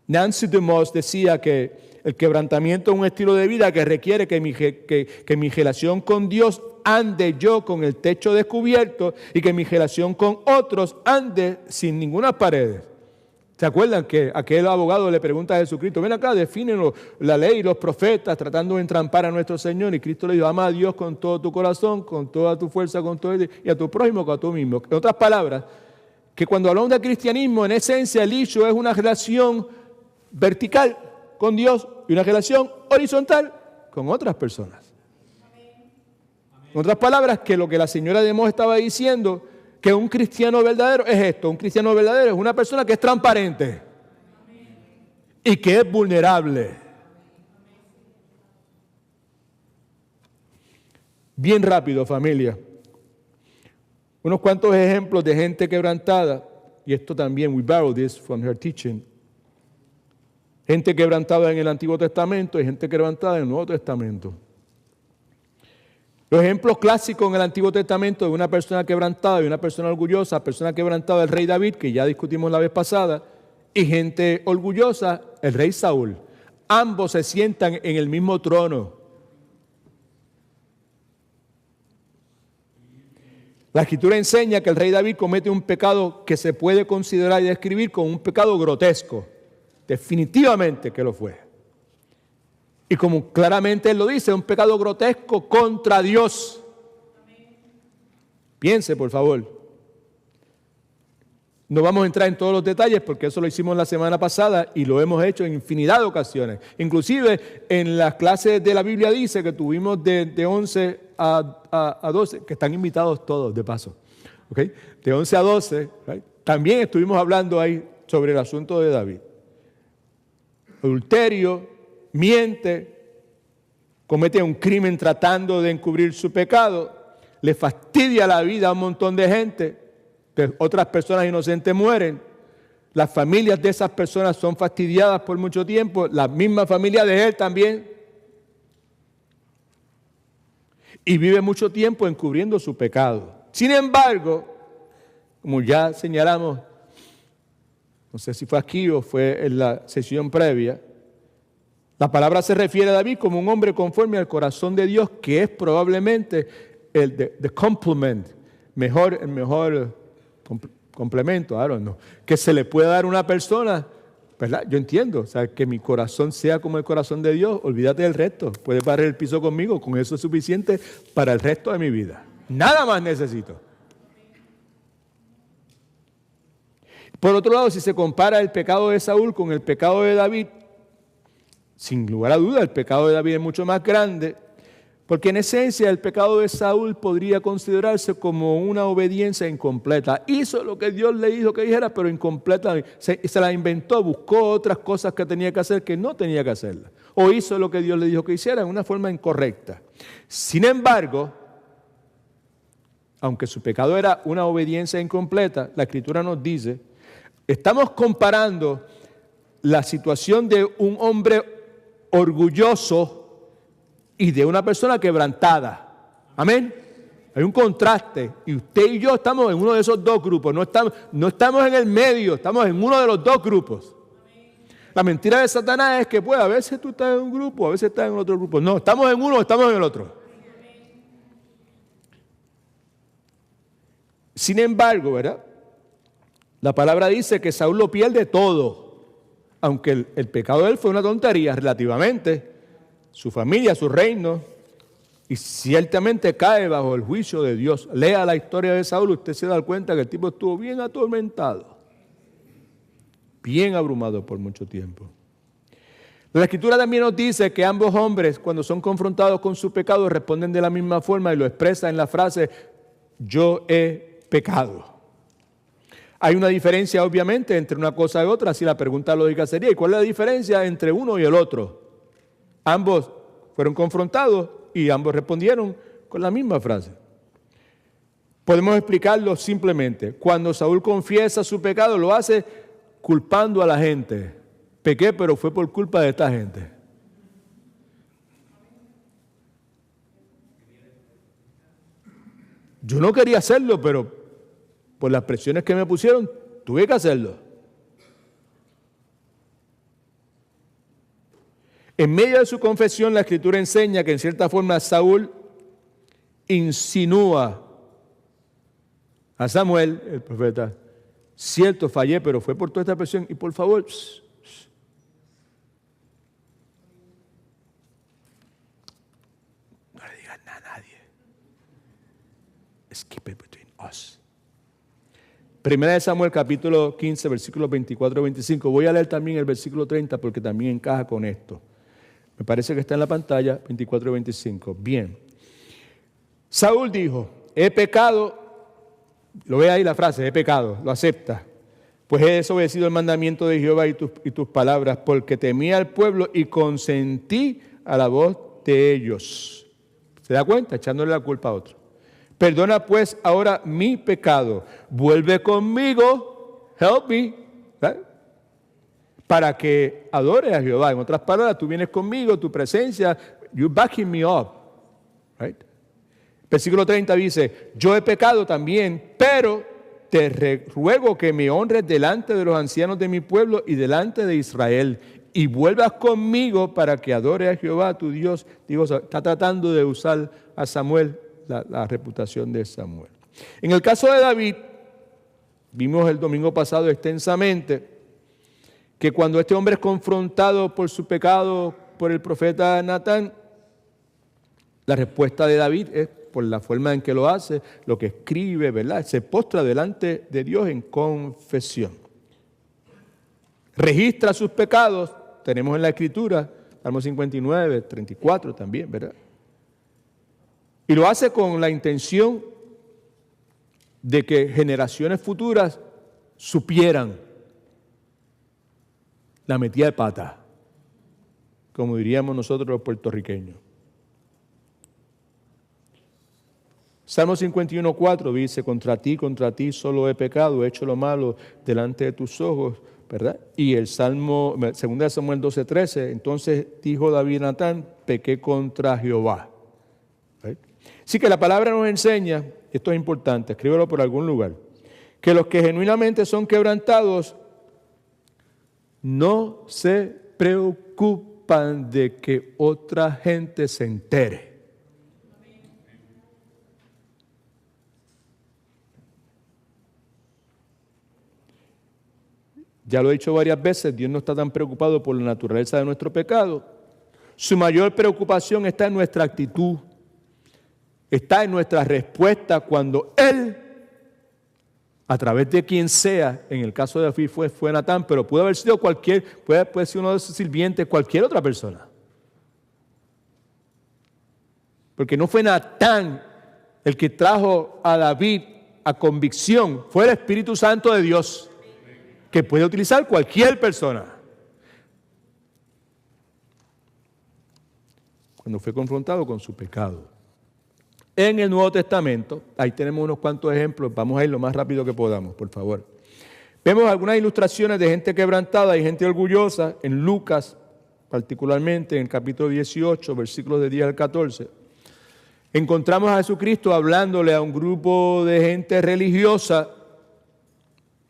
Nancy DeMoss decía que el quebrantamiento es un estilo de vida que requiere que mi relación con Dios ande yo con el techo descubierto y que mi relación con otros ande sin ninguna pared. ¿Se acuerdan que aquel abogado le pregunta a Jesucristo, ven acá, definen la ley y los profetas tratando de entrampar a nuestro Señor? Y Cristo le dijo, ama a Dios con todo tu corazón, con toda tu fuerza, con todo, y a tu prójimo como a tú mismo. En otras palabras, que cuando hablamos de cristianismo, en esencia el issue es una relación vertical con Dios y una relación horizontal con otras personas. En otras palabras, que lo que la señora de Moss estaba diciendo, que un cristiano verdadero es esto. Un cristiano verdadero es una persona que es transparente y que es vulnerable. Bien rápido, familia. Unos cuantos ejemplos de gente quebrantada, y esto también, we borrowed this from her teaching. Gente quebrantada en el Antiguo Testamento y gente quebrantada en el Nuevo Testamento. Los ejemplos clásicos en el Antiguo Testamento de una persona quebrantada y una persona orgullosa, persona quebrantada el rey David, que ya discutimos la vez pasada, y gente orgullosa, el rey Saúl. Ambos se sientan en el mismo trono. La Escritura enseña que el rey David comete un pecado que se puede considerar y describir como un pecado grotesco. Definitivamente que lo fue. Y como claramente él lo dice, es un pecado grotesco contra Dios. Piense, por favor. No vamos a entrar en todos los detalles porque eso lo hicimos la semana pasada y lo hemos hecho en infinidad de ocasiones. Inclusive en las clases de la Biblia dice que tuvimos de 11 a 12, que están invitados todos de paso, ¿okay? De 11 a 12, ¿right? También estuvimos hablando ahí sobre el asunto de David. Adulterio, miente, comete un crimen tratando de encubrir su pecado, le fastidia la vida a un montón de gente, otras personas inocentes mueren, las familias de esas personas son fastidiadas por mucho tiempo, la misma familia de él también, y vive mucho tiempo encubriendo su pecado. Sin embargo, como ya señalamos, no sé si fue aquí o fue en la sesión previa, la palabra se refiere a David como un hombre conforme al corazón de Dios, que es probablemente el complement, el mejor complemento, I don't know, que se le puede dar a una persona, ¿verdad? Yo entiendo, o sea, que mi corazón sea como el corazón de Dios, olvídate del resto, puedes barrer el piso conmigo, con eso es suficiente para el resto de mi vida. Nada más necesito. Por otro lado, si se compara el pecado de Saúl con el pecado de David, sin lugar a duda, el pecado de David es mucho más grande, porque en esencia el pecado de Saúl podría considerarse como una obediencia incompleta. Hizo lo que Dios le dijo que dijera, pero incompleta. Se la inventó, buscó otras cosas que tenía que hacer que no tenía que hacerlas. O hizo lo que Dios le dijo que hiciera en una forma incorrecta. Sin embargo, aunque su pecado era una obediencia incompleta, la Escritura nos dice, estamos comparando la situación de un hombre orgulloso y de una persona quebrantada. Amén. Hay un contraste y usted y yo estamos en uno de esos dos grupos. No estamos en el medio, estamos en uno de los dos grupos. La mentira de Satanás es que pues, a veces tú estás en un grupo, a veces estás en otro grupo. No, estamos en uno, estamos en el otro. Sin embargo, ¿verdad? La palabra dice que Saúl lo pierde todo. Aunque el pecado de él fue una tontería relativamente, su familia, su reino, y ciertamente cae bajo el juicio de Dios. Lea la historia de Saúl, usted se da cuenta que el tipo estuvo bien atormentado, bien abrumado por mucho tiempo. La Escritura también nos dice que ambos hombres, cuando son confrontados con su pecado, responden de la misma forma y lo expresan en la frase, yo he pecado. Hay una diferencia, obviamente, entre una cosa y otra, así la pregunta lógica sería, ¿y cuál es la diferencia entre uno y el otro? Ambos fueron confrontados y ambos respondieron con la misma frase. Podemos explicarlo simplemente. Cuando Saúl confiesa su pecado, lo hace culpando a la gente. Pequé, pero fue por culpa de esta gente. Yo no quería hacerlo, pero por las presiones que me pusieron, tuve que hacerlo. En medio de su confesión, la Escritura enseña que en cierta forma Saúl insinúa a Samuel, el profeta, cierto, fallé, pero fue por toda esta presión, y por favor, no le digas nada a nadie. Let's keep it between us. Primera de Samuel, capítulo 15, versículos 24 y 25. Voy a leer también el versículo 30 porque también encaja con esto. Me parece que está en la pantalla, 24 y 25. Bien. Saúl dijo, he pecado, lo ve ahí la frase, he pecado, lo acepta. Pues he desobedecido el mandamiento de Jehová y tus palabras, porque temí al pueblo y consentí a la voz de ellos. ¿Se da cuenta? Echándole la culpa a otro. Perdona pues ahora mi pecado. Vuelve conmigo, help me, ¿right? Para que adore a Jehová. En otras palabras, tú vienes conmigo, tu presencia, you're backing me up. Right? Versículo 30 dice, yo he pecado también, pero te ruego que me honres delante de los ancianos de mi pueblo y delante de Israel, y vuelvas conmigo para que adore a Jehová tu Dios. Digo, está tratando de usar a Samuel, la reputación de Samuel. En el caso de David, vimos el domingo pasado extensamente que cuando este hombre es confrontado por su pecado por el profeta Natán, la respuesta de David es por la forma en que lo hace, lo que escribe, ¿verdad? Se postra delante de Dios en confesión. Registra sus pecados, tenemos en la Escritura, Salmo 59, 34 también, ¿verdad? Y lo hace con la intención de que generaciones futuras supieran la metida de pata, como diríamos nosotros los puertorriqueños. Salmo 51:4 dice, contra ti solo he pecado, he hecho lo malo delante de tus ojos, ¿verdad? Y el Salmo, 2 Samuel 12:13, entonces dijo David a Natán, pequé contra Jehová. ¿Right? Así que la palabra nos enseña, esto es importante, escríbelo por algún lugar, que los que genuinamente son quebrantados no se preocupan de que otra gente se entere. Ya lo he dicho varias veces, Dios no está tan preocupado por la naturaleza de nuestro pecado. Su mayor preocupación está en nuestra actitud, está en nuestra respuesta cuando Él, a través de quien sea, en el caso de David fue Natán, pero puede haber sido puede ser uno de sus sirvientes, cualquier otra persona. Porque no fue Natán el que trajo a David a convicción, fue el Espíritu Santo de Dios, que puede utilizar cualquier persona. Cuando fue confrontado con su pecado. En el Nuevo Testamento, ahí tenemos unos cuantos ejemplos, vamos a ir lo más rápido que podamos, por favor. Vemos algunas ilustraciones de gente quebrantada y gente orgullosa en Lucas, particularmente en el capítulo 18, versículos de 10 al 14. Encontramos a Jesucristo hablándole a un grupo de gente religiosa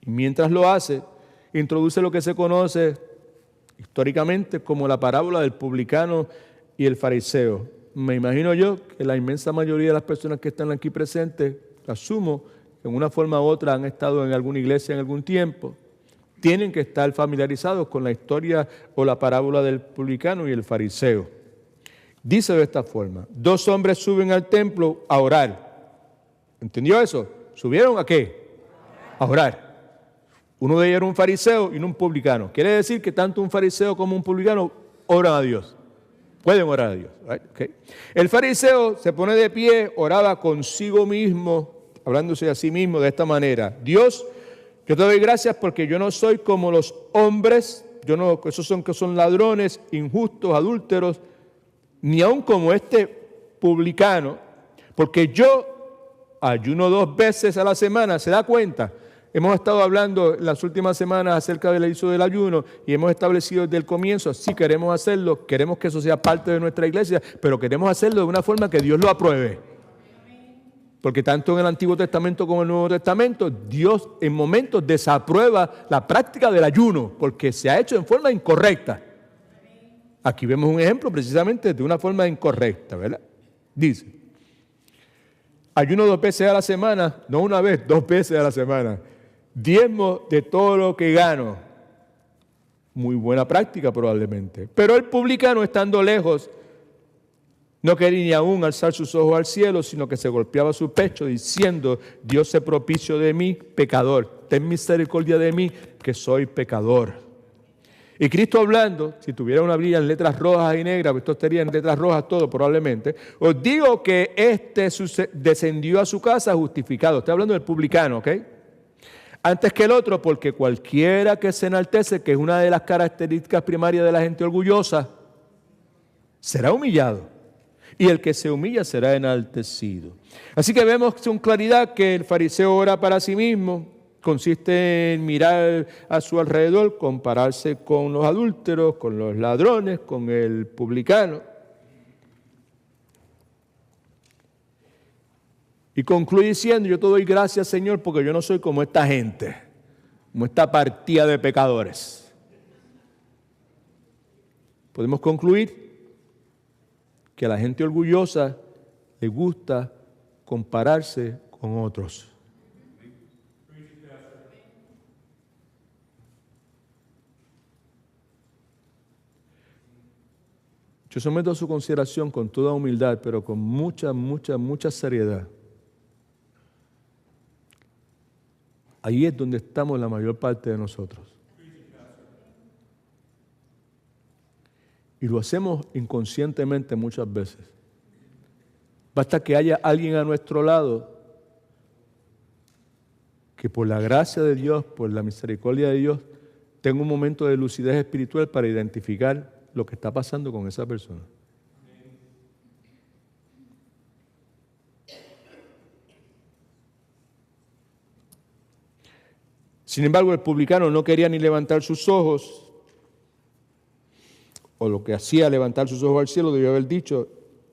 y mientras lo hace, introduce lo que se conoce históricamente como la parábola del publicano y el fariseo. Me imagino yo que la inmensa mayoría de las personas que están aquí presentes, asumo, que en una forma u otra han estado en alguna iglesia en algún tiempo, tienen que estar familiarizados con la historia o la parábola del publicano y el fariseo. Dice de esta forma, 2 hombres suben al templo a orar. ¿Entendió eso? ¿Subieron a qué? A orar. Uno de ellos era un fariseo y no un publicano. Quiere decir que tanto un fariseo como un publicano oran a Dios. Pueden orar a Dios. Right? Okay. El fariseo se pone de pie, oraba consigo mismo, hablándose a sí mismo de esta manera. Dios, yo te doy gracias porque yo no soy como los hombres, esos que son ladrones, injustos, adúlteros, ni aun como este publicano, porque yo ayuno 2 veces a la semana, ¿se da cuenta? Hemos estado hablando en las últimas semanas acerca del uso del ayuno y hemos establecido desde el comienzo, sí queremos hacerlo, queremos que eso sea parte de nuestra iglesia, pero queremos hacerlo de una forma que Dios lo apruebe. Porque tanto en el Antiguo Testamento como en el Nuevo Testamento, Dios en momentos desaprueba la práctica del ayuno porque se ha hecho en forma incorrecta. Aquí vemos un ejemplo precisamente de una forma incorrecta, ¿verdad? Dice, ayuno 2 veces a la semana, no una vez, 2 veces a la semana. Diezmo de todo lo que gano. Muy buena práctica probablemente. Pero el publicano, estando lejos, no quería ni aún alzar sus ojos al cielo, sino que se golpeaba su pecho diciendo, Dios se propicio de mí, pecador. Ten misericordia de mí, que soy pecador. Y Cristo hablando, si tuviera una Biblia en letras rojas y negras, pues esto estaría en letras rojas todo probablemente, os digo que descendió a su casa justificado. Estoy hablando del publicano, ¿ok? Antes que el otro, porque cualquiera que se enaltece, que es una de las características primarias de la gente orgullosa, será humillado. Y el que se humilla será enaltecido. Así que vemos con claridad que el fariseo ora para sí mismo, consiste en mirar a su alrededor, compararse con los adúlteros, con los ladrones, con el publicano. Y concluye diciendo, yo te doy gracias, Señor, porque yo no soy como esta gente, como esta partida de pecadores. Podemos concluir que a la gente orgullosa le gusta compararse con otros. Yo someto a su consideración con toda humildad, pero con mucha seriedad. Ahí es donde estamos la mayor parte de nosotros. Y lo hacemos inconscientemente muchas veces. Basta que haya alguien a nuestro lado que por la gracia de Dios, por la misericordia de Dios, tenga un momento de lucidez espiritual para identificar lo que está pasando con esa persona. Sin embargo, el publicano no quería ni levantar sus ojos, o lo que hacía levantar sus ojos al cielo, debió haber dicho,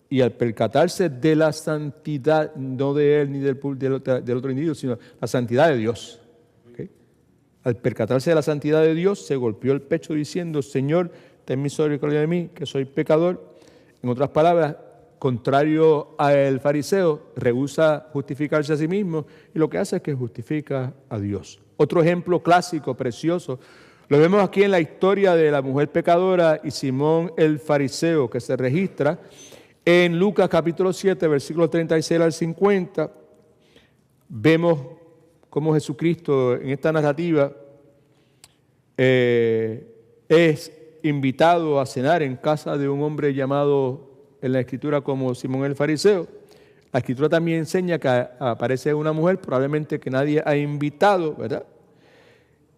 y al percatarse de la santidad, no de él ni del otro individuo, sino la santidad de Dios. ¿Okay? Al percatarse de la santidad de Dios, se golpeó el pecho diciendo, Señor, ten misericordia de mí, que soy pecador. En otras palabras, contrario al fariseo, rehúsa justificarse a sí mismo, y lo que hace es que justifica a Dios. Otro ejemplo clásico, precioso, lo vemos aquí en la historia de la mujer pecadora y Simón el fariseo, que se registra en Lucas capítulo 7, versículos 36 al 50. Vemos cómo Jesucristo en esta narrativa es invitado a cenar en casa de un hombre llamado en la Escritura como Simón el fariseo. La Escritura también enseña que aparece una mujer, probablemente que nadie ha invitado, ¿verdad?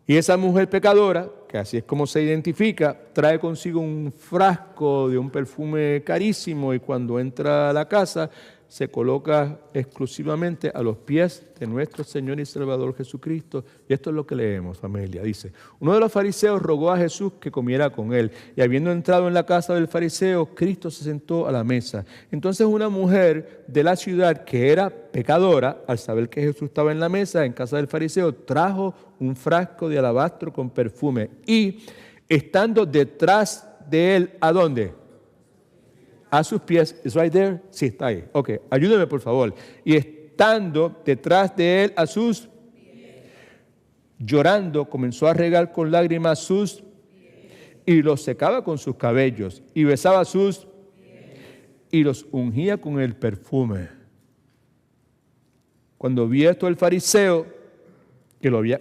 Y esa mujer pecadora, que así es como se identifica, trae consigo un frasco de un perfume carísimo y cuando entra a la casa se coloca exclusivamente a los pies de nuestro Señor y Salvador Jesucristo. Y esto es lo que leemos, familia. Dice, uno de los fariseos rogó a Jesús que comiera con él. Y habiendo entrado en la casa del fariseo, Cristo se sentó a la mesa. Entonces una mujer de la ciudad que era pecadora, al saber que Jesús estaba en la mesa, en casa del fariseo, trajo un frasco de alabastro con perfume. Y estando detrás de él, ¿a dónde? A sus pies, ¿es right there? Sí, está ahí. Ok, ayúdeme por favor. Y estando detrás de él a sus pies, llorando, comenzó a regar con lágrimas sus pies, y los secaba con sus cabellos, y besaba sus pies, y los ungía con el perfume. Cuando vio esto el fariseo,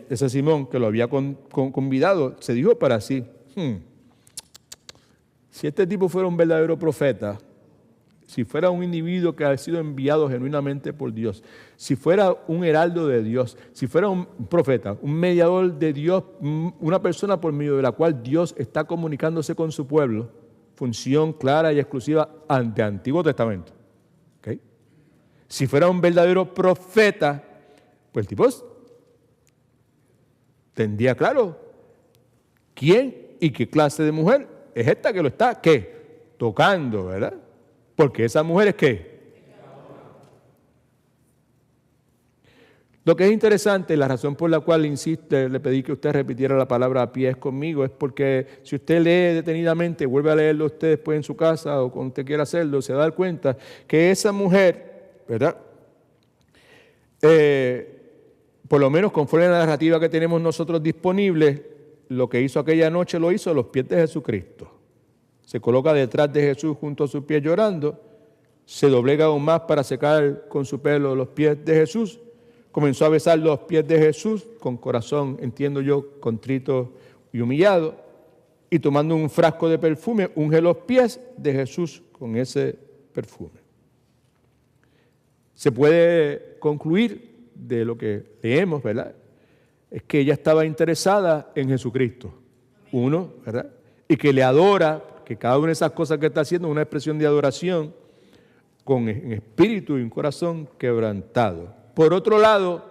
ese Simón, que lo había convidado, se dijo para sí, si este tipo fuera un verdadero profeta, si fuera un individuo que ha sido enviado genuinamente por Dios, si fuera un heraldo de Dios, si fuera un profeta, un mediador de Dios, una persona por medio de la cual Dios está comunicándose con su pueblo, función clara y exclusiva ante Antiguo Testamento. ¿Okay? Si fuera un verdadero profeta, pues el tipo tendría claro quién y qué clase de mujer es esta que lo está, ¿qué? Tocando, ¿verdad? Porque esa mujer es ¿qué? Lo que es interesante, la razón por la cual insiste, le pedí que usted repitiera la palabra pies conmigo, es porque si usted lee detenidamente, vuelve a leerlo usted después en su casa o cuando usted quiera hacerlo, se va a dar cuenta que esa mujer, ¿verdad? Por lo menos conforme a la narrativa que tenemos nosotros disponible, lo que hizo aquella noche lo hizo a los pies de Jesucristo. Se coloca detrás de Jesús junto a sus pies llorando, se doblega aún más para secar con su pelo los pies de Jesús. Comenzó a besar los pies de Jesús con corazón, entiendo yo, contrito y humillado, y tomando un frasco de perfume, unge los pies de Jesús con ese perfume. Se puede concluir de lo que leemos, ¿verdad? Es que ella estaba interesada en Jesucristo, uno, ¿verdad? Y que le adora, que cada una de esas cosas que está haciendo es una expresión de adoración con en espíritu y un corazón quebrantado. Por otro lado,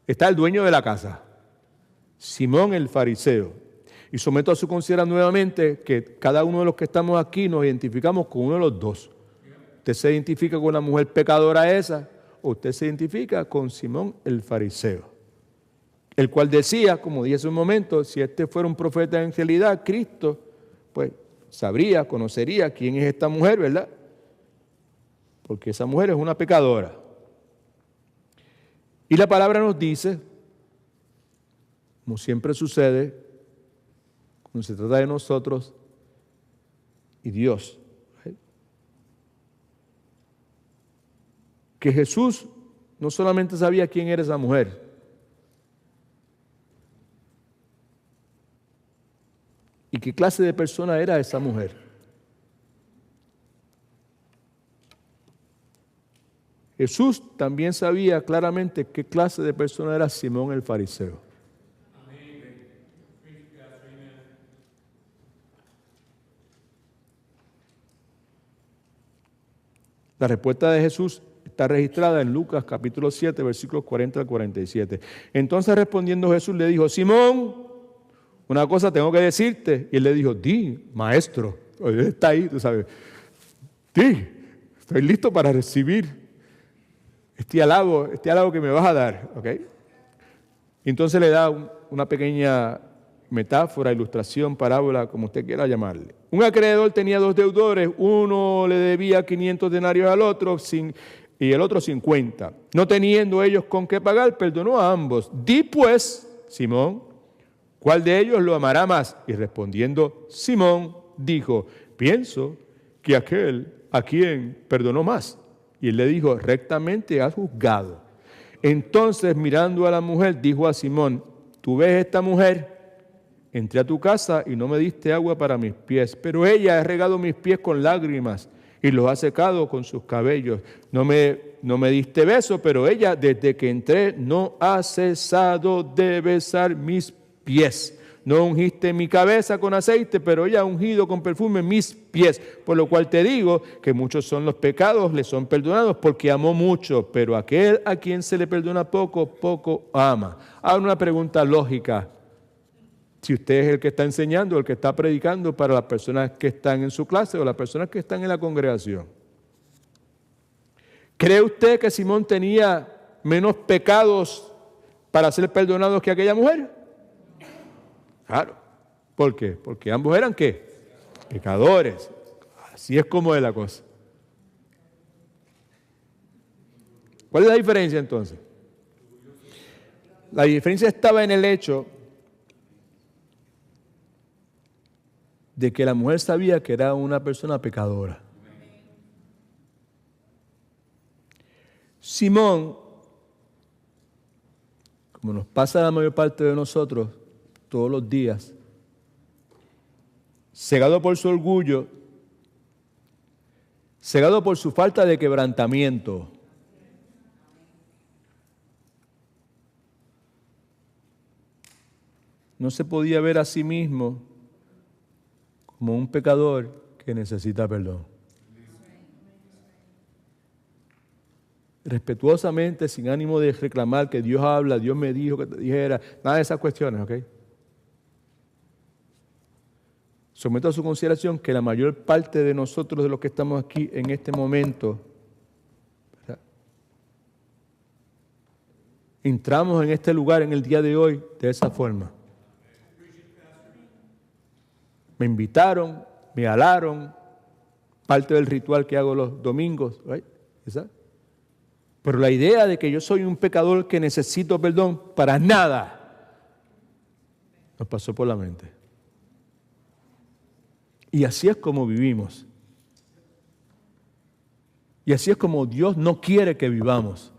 está el dueño de la casa, Simón el fariseo. Y someto a su consideración nuevamente que cada uno de los que estamos aquí nos identificamos con uno de los dos. Usted se identifica con la mujer pecadora esa, o usted se identifica con Simón el fariseo, el cual decía, como dije hace un momento, si este fuera un profeta en realidad, Cristo, pues sabría, conocería quién es esta mujer, ¿verdad? Porque esa mujer es una pecadora. Y la palabra nos dice, como siempre sucede, cuando se trata de nosotros y Dios, ¿sí?, que Jesús no solamente sabía quién era esa mujer, y qué clase de persona era esa mujer. Jesús también sabía claramente qué clase de persona era Simón el fariseo. La respuesta de Jesús está registrada en Lucas capítulo 7, versículos 40 al 47. Entonces respondiendo Jesús le dijo, Simón, una cosa tengo que decirte. Y él le dijo, di, maestro. Él está ahí, tú sabes. Di, estoy listo para recibir este halago que me vas a dar, ¿ok? Entonces le da una pequeña metáfora, ilustración, parábola, como usted quiera llamarle. Un acreedor tenía dos deudores, uno le debía 500 denarios al otro y el otro 50. No teniendo ellos con qué pagar, perdonó a ambos. Di pues, Simón, ¿cuál de ellos lo amará más? Y respondiendo Simón, dijo, pienso que aquel a quien perdonó más. Y él le dijo, rectamente has juzgado. Entonces, mirando a la mujer, dijo a Simón, ¿tú ves esta mujer? Entré a tu casa y no me diste agua para mis pies, pero ella ha regado mis pies con lágrimas y los ha secado con sus cabellos. No me diste beso, pero ella, desde que entré, no ha cesado de besar mis pies. No ungiste mi cabeza con aceite, pero ella ha ungido con perfume mis pies. Por lo cual te digo que muchos son los pecados, le son perdonados porque amó mucho, pero aquel a quien se le perdona poco, poco ama. Ahora una pregunta lógica. Si usted es el que está enseñando, el que está predicando para las personas que están en su clase o las personas que están en la congregación, ¿cree usted que Simón tenía menos pecados para ser perdonados que aquella mujer? Claro. ¿Por qué? Porque ambos eran ¿qué? Pecadores. Así es como es la cosa. ¿Cuál es la diferencia entonces? La diferencia estaba en el hecho de que la mujer sabía que era una persona pecadora. Simón, como nos pasa a la mayor parte de nosotros todos los días, cegado por su orgullo, cegado por su falta de quebrantamiento, no se podía ver a sí mismo como un pecador que necesita perdón. Respetuosamente, sin ánimo de reclamar que Dios habla, Dios me dijo que te dijera, nada de esas cuestiones, ¿ok? Someto a su consideración que la mayor parte de nosotros, de los que estamos aquí en este momento, ¿verdad?, entramos en este lugar en el día de hoy de esa forma. Me invitaron, me alaron, parte del ritual que hago los domingos, right? Pero la idea de que yo soy un pecador que necesito perdón para nada, nos pasó por la mente. Y así es como vivimos. Y así es como Dios no quiere que vivamos.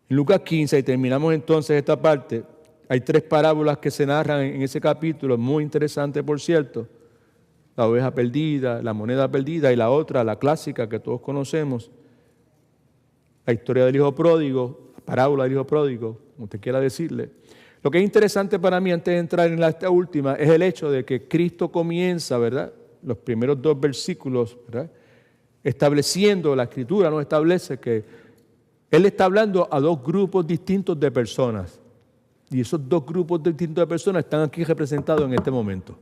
En Lucas 15, y terminamos entonces esta parte, hay 3 parábolas que se narran en ese capítulo, muy interesante por cierto. La oveja perdida, la moneda perdida y la otra, la clásica que todos conocemos, la historia del hijo pródigo, la parábola del hijo pródigo, como usted quiera decirle. Lo que es interesante para mí antes de entrar en esta última es el hecho de que Cristo comienza, ¿verdad? Los primeros 2 versículos, ¿verdad? Estableciendo, la Escritura nos establece que Él está hablando a 2 grupos distintos de personas. Y esos 2 grupos distintos de personas están aquí representados en este momento.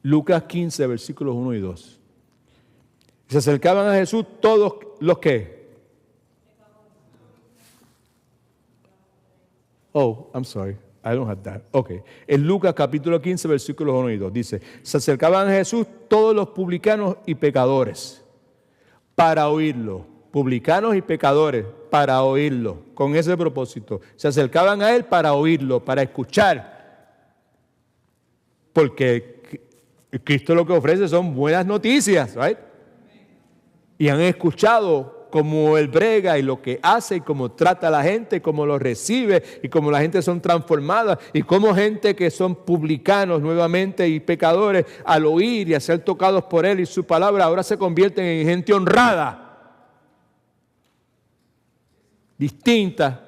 Lucas 15, versículos 1 y 2. Se acercaban a Jesús todos los que. Oh, I'm sorry. I don't have that. Okay. En Lucas capítulo 15, versículos 1 y 2 dice, se acercaban a Jesús todos los publicanos y pecadores para oírlo. Publicanos y pecadores para oírlo. Con ese propósito. Se acercaban a Él para oírlo, para escuchar. Porque Cristo lo que ofrece son buenas noticias, ¿right? Y han escuchado cómo Él brega y lo que hace y cómo trata a la gente, cómo lo recibe y cómo la gente son transformadas y cómo gente que son publicanos nuevamente y pecadores al oír y a ser tocados por Él y su palabra ahora se convierten en gente honrada, distinta.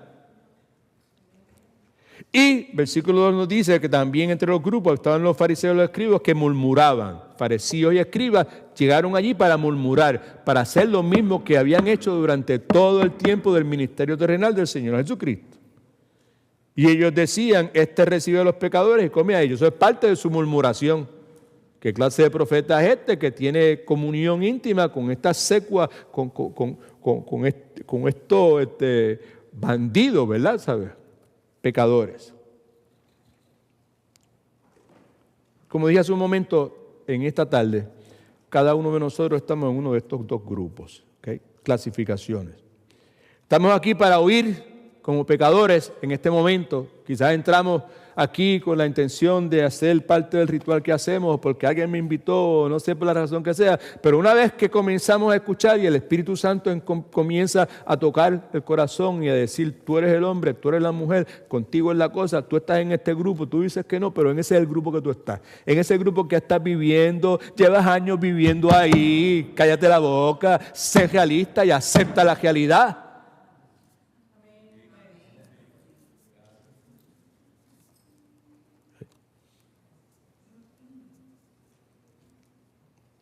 Y versículo 2 nos dice que también entre los grupos estaban los fariseos y los escribas que murmuraban. Fariseos y escribas llegaron allí para murmurar, para hacer lo mismo que habían hecho durante todo el tiempo del ministerio terrenal del Señor Jesucristo. Y ellos decían, este recibe a los pecadores y come a ellos. Eso es parte de su murmuración. ¿Qué clase de profeta es este que tiene comunión íntima con esta secua, con estos bandidos, ¿verdad? ¿Sabes? Pecadores. Como dije hace un momento, en esta tarde, cada uno de nosotros estamos en uno de estos 2 grupos, ¿okay? Clasificaciones. Estamos aquí para oír como pecadores en este momento. Quizás entramos aquí con la intención de hacer parte del ritual que hacemos, porque alguien me invitó, no sé por la razón que sea, pero una vez que comenzamos a escuchar y el Espíritu Santo comienza a tocar el corazón y a decir, tú eres el hombre, tú eres la mujer, contigo es la cosa, tú estás en este grupo, tú dices que no, pero en ese es el grupo que tú estás, en ese grupo que estás viviendo, llevas años viviendo ahí, cállate la boca, sé realista y acepta la realidad.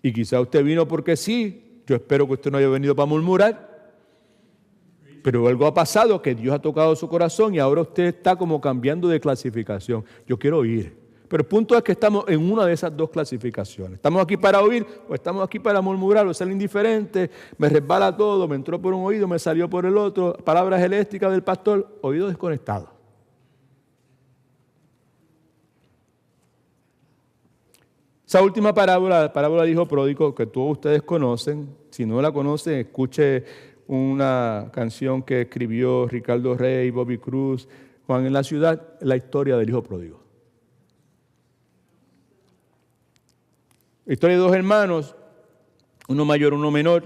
Y quizá usted vino porque sí, yo espero que usted no haya venido para murmurar, pero algo ha pasado que Dios ha tocado su corazón y ahora usted está como cambiando de clasificación. Yo quiero oír, pero el punto es que estamos en una de esas 2 clasificaciones. ¿Estamos aquí para oír o estamos aquí para murmurar o ser indiferente? Me resbala todo, me entró por un oído, me salió por el otro, palabras eléctricas del pastor, oído desconectado. Esa última parábola, la parábola del hijo pródigo, que todos ustedes conocen, si no la conocen, escuche una canción que escribió Ricardo Rey, Bobby Cruz, Juan en la Ciudad, la historia del hijo pródigo. La historia de 2 hermanos, uno mayor, uno menor.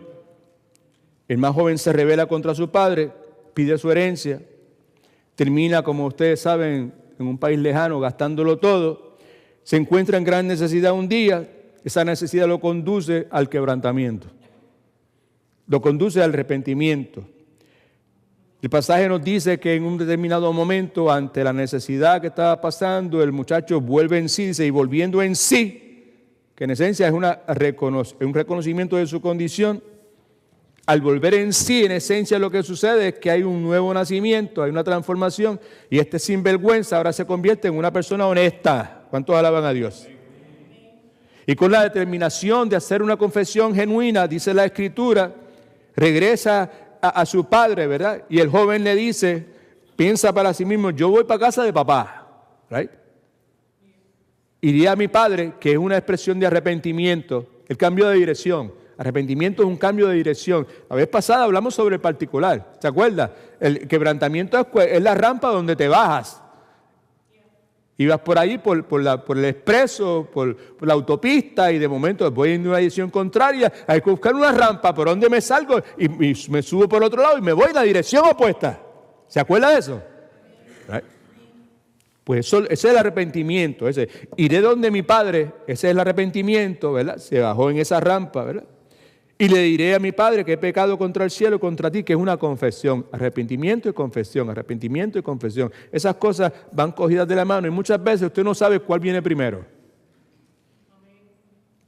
El más joven se rebela contra su padre, pide su herencia, termina, como ustedes saben, en un país lejano, gastándolo todo. Se encuentra en gran necesidad un día, esa necesidad lo conduce al quebrantamiento, lo conduce al arrepentimiento. El pasaje nos dice que en un determinado momento, ante la necesidad que estaba pasando, el muchacho vuelve en sí, dice, y volviendo en sí, que en esencia es un reconocimiento de su condición, Al volver en sí, en esencia lo que sucede es que hay un nuevo nacimiento, hay una transformación, y este sinvergüenza ahora se convierte en una persona honesta. ¿Cuántos alaban a Dios? Y con la determinación de hacer una confesión genuina, dice la Escritura, regresa a su padre, ¿verdad? Y el joven le dice, piensa para sí mismo, yo voy para casa de papá, ¿right? Iría a mi padre, que es una expresión de arrepentimiento, el cambio de dirección. Arrepentimiento es un cambio de dirección. La vez pasada hablamos sobre el particular, ¿se acuerda? El quebrantamiento es la rampa donde te bajas. Ibas por ahí, por el expreso, por la autopista, y de momento voy en una dirección contraria, hay que buscar una rampa, ¿por dónde me salgo? Y me subo por otro lado y me voy en la dirección opuesta. ¿Se acuerda de eso? ¿Right? Pues ese es el arrepentimiento. Iré donde mi padre, ese es el arrepentimiento, ¿verdad? Se bajó en esa rampa, ¿verdad? Y le diré a mi padre que he pecado contra el cielo y contra ti, que es una confesión. Arrepentimiento y confesión, arrepentimiento y confesión. Esas cosas van cogidas de la mano y muchas veces usted no sabe cuál viene primero.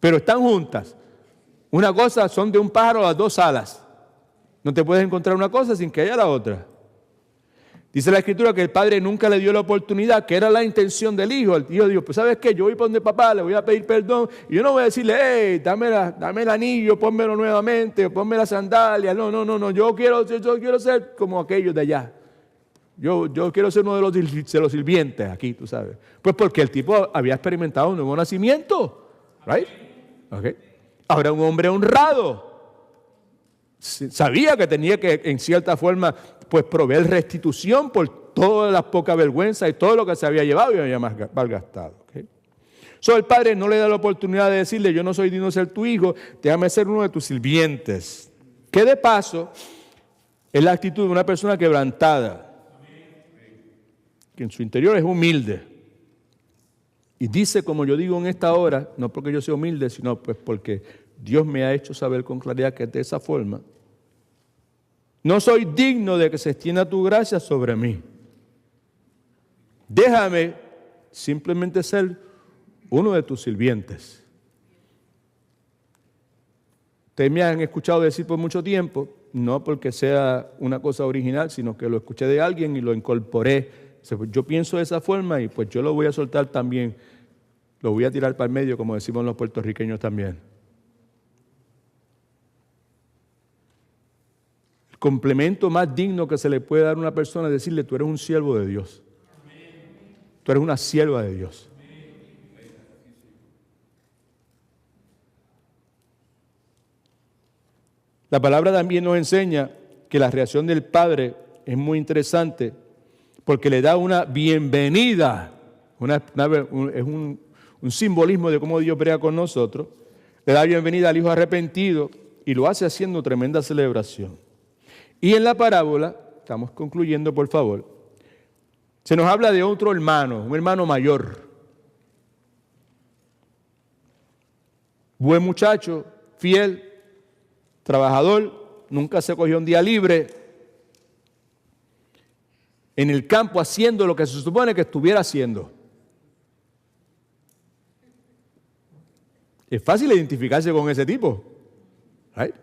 Pero están juntas. Una cosa son de un pájaro a las dos alas. No te puedes encontrar una cosa sin que haya la otra. Dice la Escritura que el padre nunca le dio la oportunidad, que era la intención del hijo. El hijo dijo, pues ¿sabes qué? Yo voy para donde papá, le voy a pedir perdón. Y yo no voy a decirle, hey, dame el anillo, pónmelo nuevamente, ponme la sandalia. No, yo quiero ser como aquellos de allá. Yo quiero ser uno de los sirvientes aquí, tú sabes. Pues porque el tipo había experimentado un nuevo nacimiento. Right? Okay. Ahora un hombre honrado. Sabía que tenía que, en cierta forma, pues proveer restitución por todas las pocas vergüenzas y todo lo que se había llevado y había malgastado. ¿Okay? El padre no le da la oportunidad de decirle, yo no soy digno de ser tu hijo, déjame ser uno de tus sirvientes. Que de paso es la actitud de una persona quebrantada, que en su interior es humilde. Y dice, como yo digo en esta hora, no porque yo sea humilde, sino pues porque Dios me ha hecho saber con claridad que es de esa forma. No soy digno de que se extienda tu gracia sobre mí. Déjame simplemente ser uno de tus sirvientes. Ustedes me han escuchado decir por mucho tiempo, no porque sea una cosa original, sino que lo escuché de alguien y lo incorporé. Yo pienso de esa forma y pues yo lo voy a soltar también. Lo voy a tirar para el medio, como decimos los puertorriqueños también. El complemento más digno que se le puede dar a una persona es decirle, tú eres un siervo de Dios. Tú eres una sierva de Dios. La palabra también nos enseña que la reacción del Padre es muy interesante porque le da una bienvenida, es un simbolismo de cómo Dios brega con nosotros, le da bienvenida al hijo arrepentido y lo hace haciendo tremenda celebración. Y en la parábola, estamos concluyendo por favor, se nos habla de otro hermano, un hermano mayor, buen muchacho, fiel, trabajador, nunca se cogió un día libre, en el campo haciendo lo que se supone que estuviera haciendo. Es fácil identificarse con ese tipo, right?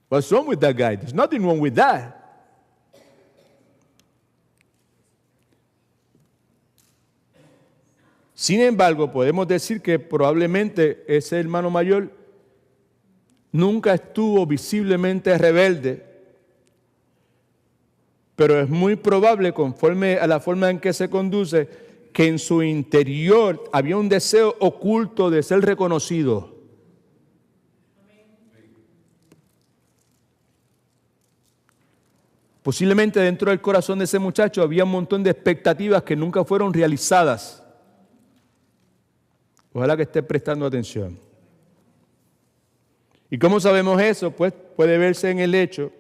What's wrong with that guy? There's nothing wrong with that. Sin embargo, podemos decir que probablemente ese hermano mayor nunca estuvo visiblemente rebelde, pero es muy probable, conforme a la forma en que se conduce, que en su interior había un deseo oculto de ser reconocido. Posiblemente dentro del corazón de ese muchacho había un montón de expectativas que nunca fueron realizadas. Ojalá que esté prestando atención. ¿Y cómo sabemos eso? Pues puede verse en el hecho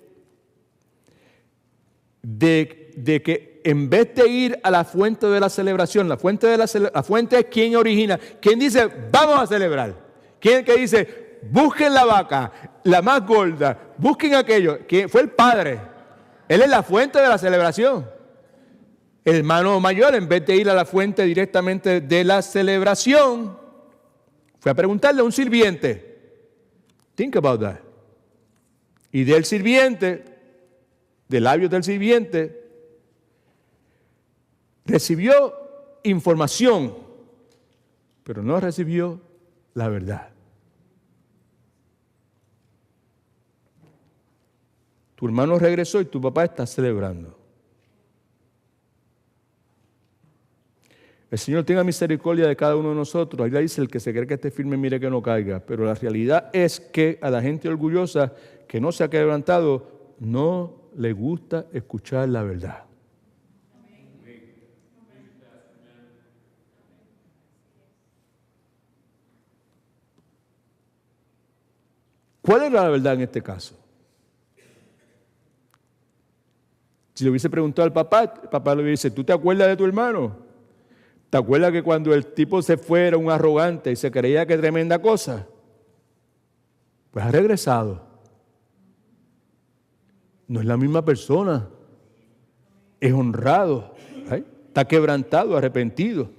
de que en vez de ir a la fuente de la celebración, la fuente es quien origina, quien dice, vamos a celebrar. Quien que dice, busquen la vaca, la más gorda, busquen aquello, que fue el padre. Él es la fuente de la celebración. El hermano mayor, en vez de ir a la fuente directamente de la celebración, fue a preguntarle a un sirviente. Think about that. Y del sirviente, de labios del sirviente, recibió información, pero no recibió la verdad. Tu hermano regresó y tu papá está celebrando. El Señor tenga misericordia de cada uno de nosotros. Ahí dice, el que se cree que esté firme, mire que no caiga. Pero la realidad es que a la gente orgullosa que no se ha quebrantado, no le gusta escuchar la verdad. ¿Cuál era la verdad en este caso? Si le hubiese preguntado al papá, el papá le dice, ¿tú te acuerdas de tu hermano? ¿Te acuerdas que cuando el tipo se fue era un arrogante y se creía que tremenda cosa? Pues ha regresado. No es la misma persona. Es honrado. ¿Eh? Está quebrantado, arrepentido.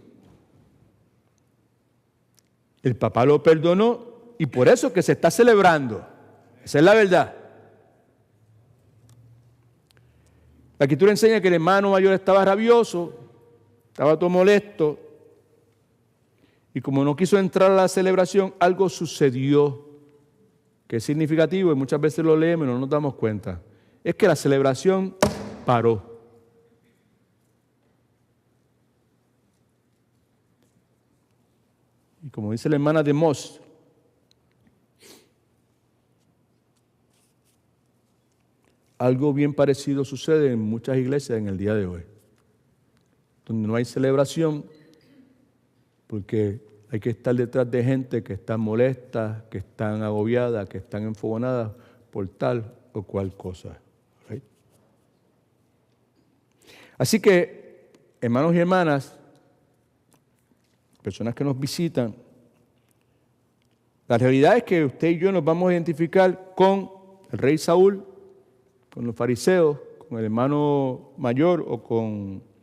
El papá lo perdonó y por eso que se está celebrando. Esa es la verdad. La Escritura enseña que el hermano mayor estaba rabioso, estaba todo molesto, y como no quiso entrar a la celebración, algo sucedió que es significativo y muchas veces lo leemos y no nos damos cuenta. Es que la celebración paró. Y como dice la hermana de Moss, algo bien parecido sucede en muchas iglesias en el día de hoy, donde no hay celebración porque hay que estar detrás de gente que está molesta, que están agobiadas, que están enfogonadas por tal o cual cosa. ¿Right? Así que, hermanos y hermanas, personas que nos visitan, la realidad es que usted y yo nos vamos a identificar con el rey Saúl, con los fariseos, con el hermano mayor o con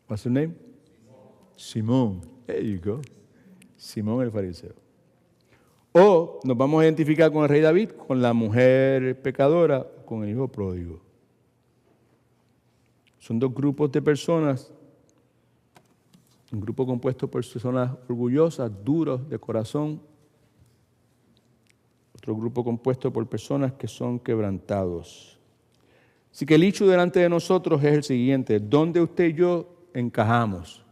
what's his name? Simón. There you go. Simón el fariseo. O nos vamos a identificar con el rey David, con la mujer pecadora, con el hijo pródigo. Son dos grupos de personas. Un grupo compuesto por personas orgullosas, duros de corazón. Otro grupo compuesto por personas que son quebrantados. Así que el hecho delante de nosotros es el siguiente: ¿dónde usted y yo encajamos?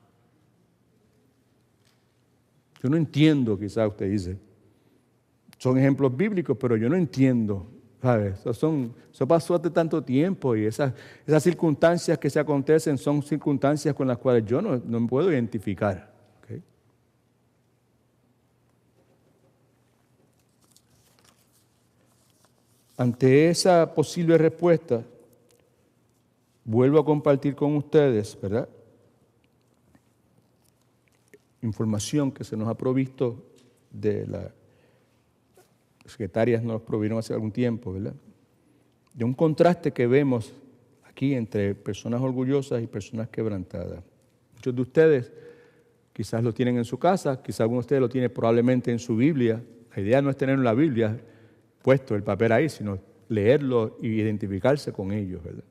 Yo no entiendo, quizás usted dice. Son ejemplos bíblicos, pero yo no entiendo. ¿Sabes? Eso pasó hace tanto tiempo y esas circunstancias que se acontecen son circunstancias con las cuales yo no me puedo identificar. ¿Okay? Ante esa posible respuesta, vuelvo a compartir con ustedes, ¿verdad? Información que se nos ha provisto de las secretarias nos provieron hace algún tiempo, ¿verdad? De un contraste que vemos aquí entre personas orgullosas y personas quebrantadas. Muchos de ustedes quizás lo tienen en su casa, quizás algunos de ustedes lo tienen probablemente en su Biblia. La idea no es tener en la Biblia puesto el papel ahí, sino leerlo y identificarse con ellos, ¿verdad?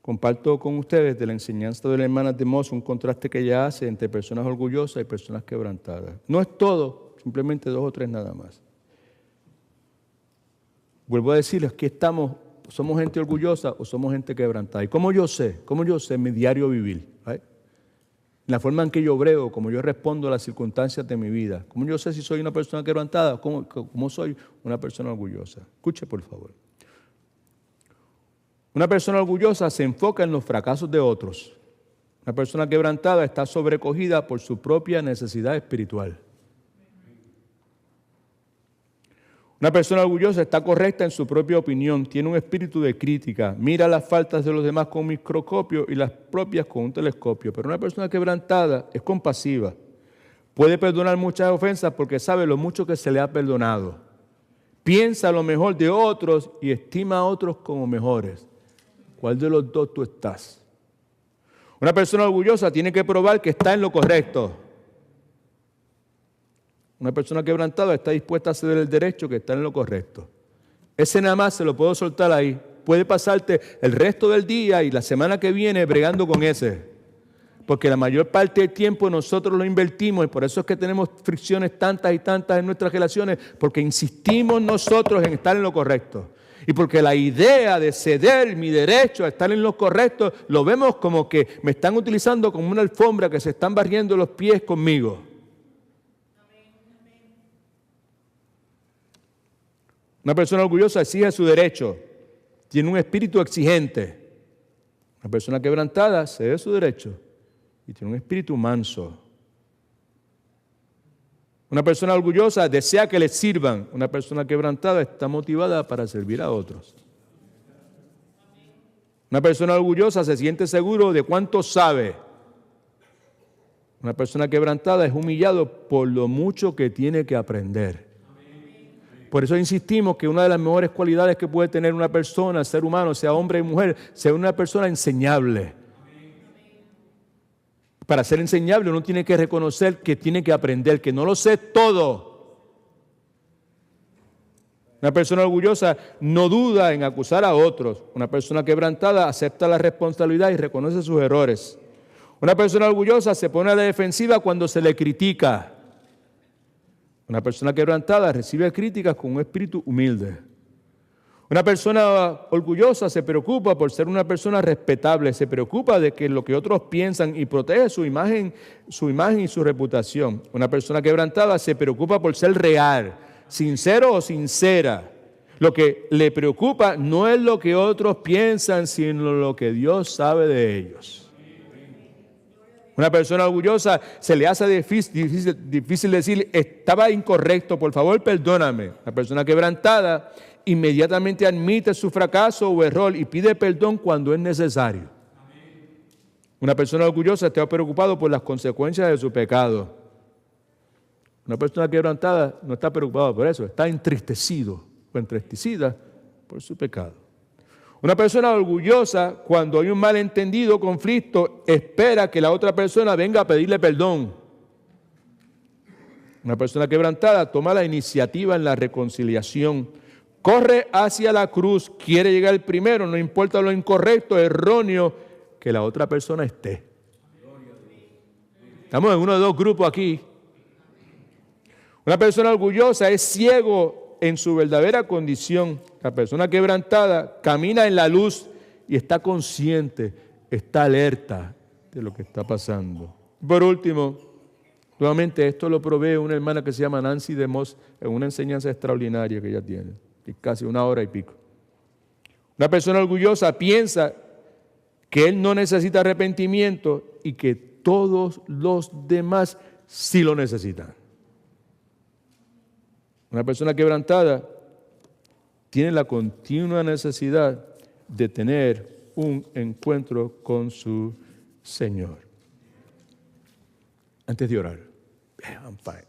Comparto con ustedes de la enseñanza de la hermana de Moss un contraste que ella hace entre personas orgullosas y personas quebrantadas. No es todo, simplemente 2 o 3 nada más. Vuelvo a decirles que somos gente orgullosa o somos gente quebrantada. ¿Y cómo yo sé? ¿Cómo yo sé en mi diario vivir? ¿Right? La forma en que yo obreo, como yo respondo a las circunstancias de mi vida. ¿Cómo yo sé si soy una persona quebrantada? ¿Cómo soy una persona orgullosa? Escuche, por favor. Una persona orgullosa se enfoca en los fracasos de otros. Una persona quebrantada está sobrecogida por su propia necesidad espiritual. Una persona orgullosa está correcta en su propia opinión, tiene un espíritu de crítica, mira las faltas de los demás con un microscopio y las propias con un telescopio. Pero una persona quebrantada es compasiva, puede perdonar muchas ofensas porque sabe lo mucho que se le ha perdonado. Piensa lo mejor de otros y estima a otros como mejores. ¿Cuál de los dos tú estás? Una persona orgullosa tiene que probar que está en lo correcto. Una persona quebrantada está dispuesta a ceder el derecho que está en lo correcto. Ese nada más se lo puedo soltar ahí. Puede pasarte el resto del día y la semana que viene bregando con ese. Porque la mayor parte del tiempo nosotros lo invertimos y por eso es que tenemos fricciones tantas y tantas en nuestras relaciones, porque insistimos nosotros en estar en lo correcto. Y porque la idea de ceder mi derecho a estar en lo correcto, lo vemos como que me están utilizando como una alfombra, que se están barriendo los pies conmigo. Una persona orgullosa exige su derecho, tiene un espíritu exigente. Una persona quebrantada cede su derecho y tiene un espíritu manso. Una persona orgullosa desea que le sirvan. Una persona quebrantada está motivada para servir a otros. Una persona orgullosa se siente seguro de cuánto sabe. Una persona quebrantada es humillado por lo mucho que tiene que aprender. Por eso insistimos que una de las mejores cualidades que puede tener una persona, ser humano, sea hombre y mujer, sea una persona enseñable. Para ser enseñable uno tiene que reconocer que tiene que aprender, que no lo sé todo. Una persona orgullosa no duda en acusar a otros. Una persona quebrantada acepta la responsabilidad y reconoce sus errores. Una persona orgullosa se pone a la defensiva cuando se le critica. Una persona quebrantada recibe críticas con un espíritu humilde. Una persona orgullosa se preocupa por ser una persona respetable, se preocupa de que lo que otros piensan y protege su imagen y su reputación. Una persona quebrantada se preocupa por ser real, sincero o sincera. Lo que le preocupa no es lo que otros piensan, sino lo que Dios sabe de ellos. Una persona orgullosa se le hace difícil decir, estaba incorrecto, por favor perdóname. Una persona quebrantada inmediatamente admite su fracaso o error y pide perdón cuando es necesario. Una persona orgullosa está preocupada por las consecuencias de su pecado. Una persona quebrantada no está preocupada por eso, está entristecido o entristecida por su pecado. Una persona orgullosa, cuando hay un malentendido, conflicto, espera que la otra persona venga a pedirle perdón. Una persona quebrantada toma la iniciativa en la reconciliación. Corre hacia la cruz, quiere llegar primero, no importa lo incorrecto, erróneo que la otra persona esté. Estamos en uno de dos grupos aquí. Una persona orgullosa es ciego en su verdadera condición. La persona quebrantada camina en la luz y está consciente, está alerta de lo que está pasando. Por último, nuevamente esto lo provee una hermana que se llama Nancy DeMoss en una enseñanza extraordinaria que ella tiene, casi 1 hora y pico. Una persona orgullosa piensa que él no necesita arrepentimiento y que todos los demás sí lo necesitan. Una persona quebrantada tiene la continua necesidad de tener un encuentro con su Señor. Antes de orar, I'm fine.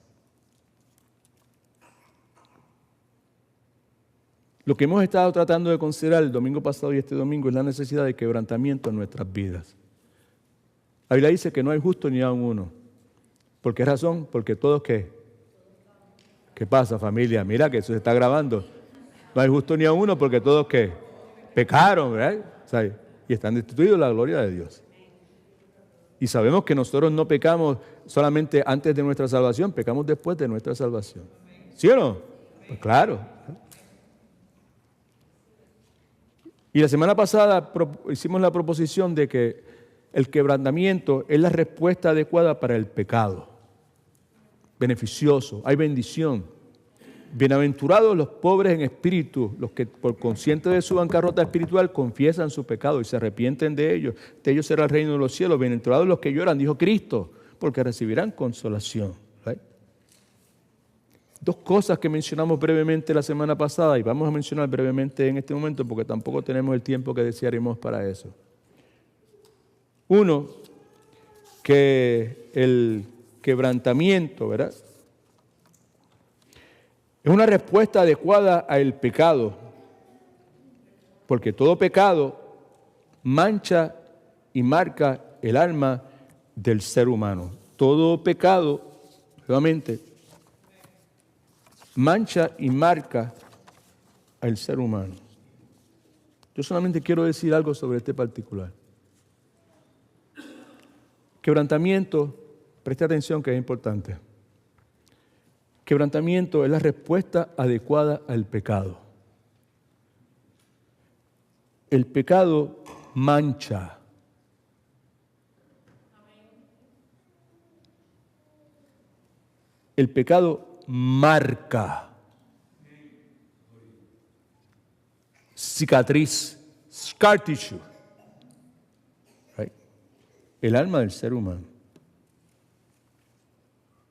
Lo que hemos estado tratando de considerar el domingo pasado y este domingo es la necesidad de quebrantamiento en nuestras vidas. La Biblia dice que no hay justo ni aun uno. ¿Por qué razón? Porque todos, ¿qué? ¿Qué pasa, familia? Mira que eso se está grabando. No hay justo ni a uno porque todos ¿qué? Pecaron, ¿verdad? ¿Sabe? Y están destituidos de la gloria de Dios. Y sabemos que nosotros no pecamos solamente antes de nuestra salvación, pecamos después de nuestra salvación. ¿Sí o no? Pues claro. Y la semana pasada hicimos la proposición de que el quebrantamiento es la respuesta adecuada para el pecado. Beneficioso, hay bendición. Bienaventurados los pobres en espíritu, los que por consciente de su bancarrota espiritual confiesan su pecado y se arrepienten de ellos será el reino de los cielos. Bienaventurados los que lloran, dijo Cristo, porque recibirán consolación. ¿Right? 2 cosas que mencionamos brevemente la semana pasada y vamos a mencionar brevemente en este momento porque tampoco tenemos el tiempo que desearíamos para eso. 1, que el quebrantamiento, ¿verdad?, es una respuesta adecuada al pecado, porque todo pecado mancha y marca el alma del ser humano. Todo pecado, nuevamente, mancha y marca al ser humano. Yo solamente quiero decir algo sobre este particular. Quebrantamiento, preste atención que es importante. Quebrantamiento es la respuesta adecuada al pecado. El pecado mancha. El pecado marca. Cicatriz, scar tissue. Right? El alma del ser humano.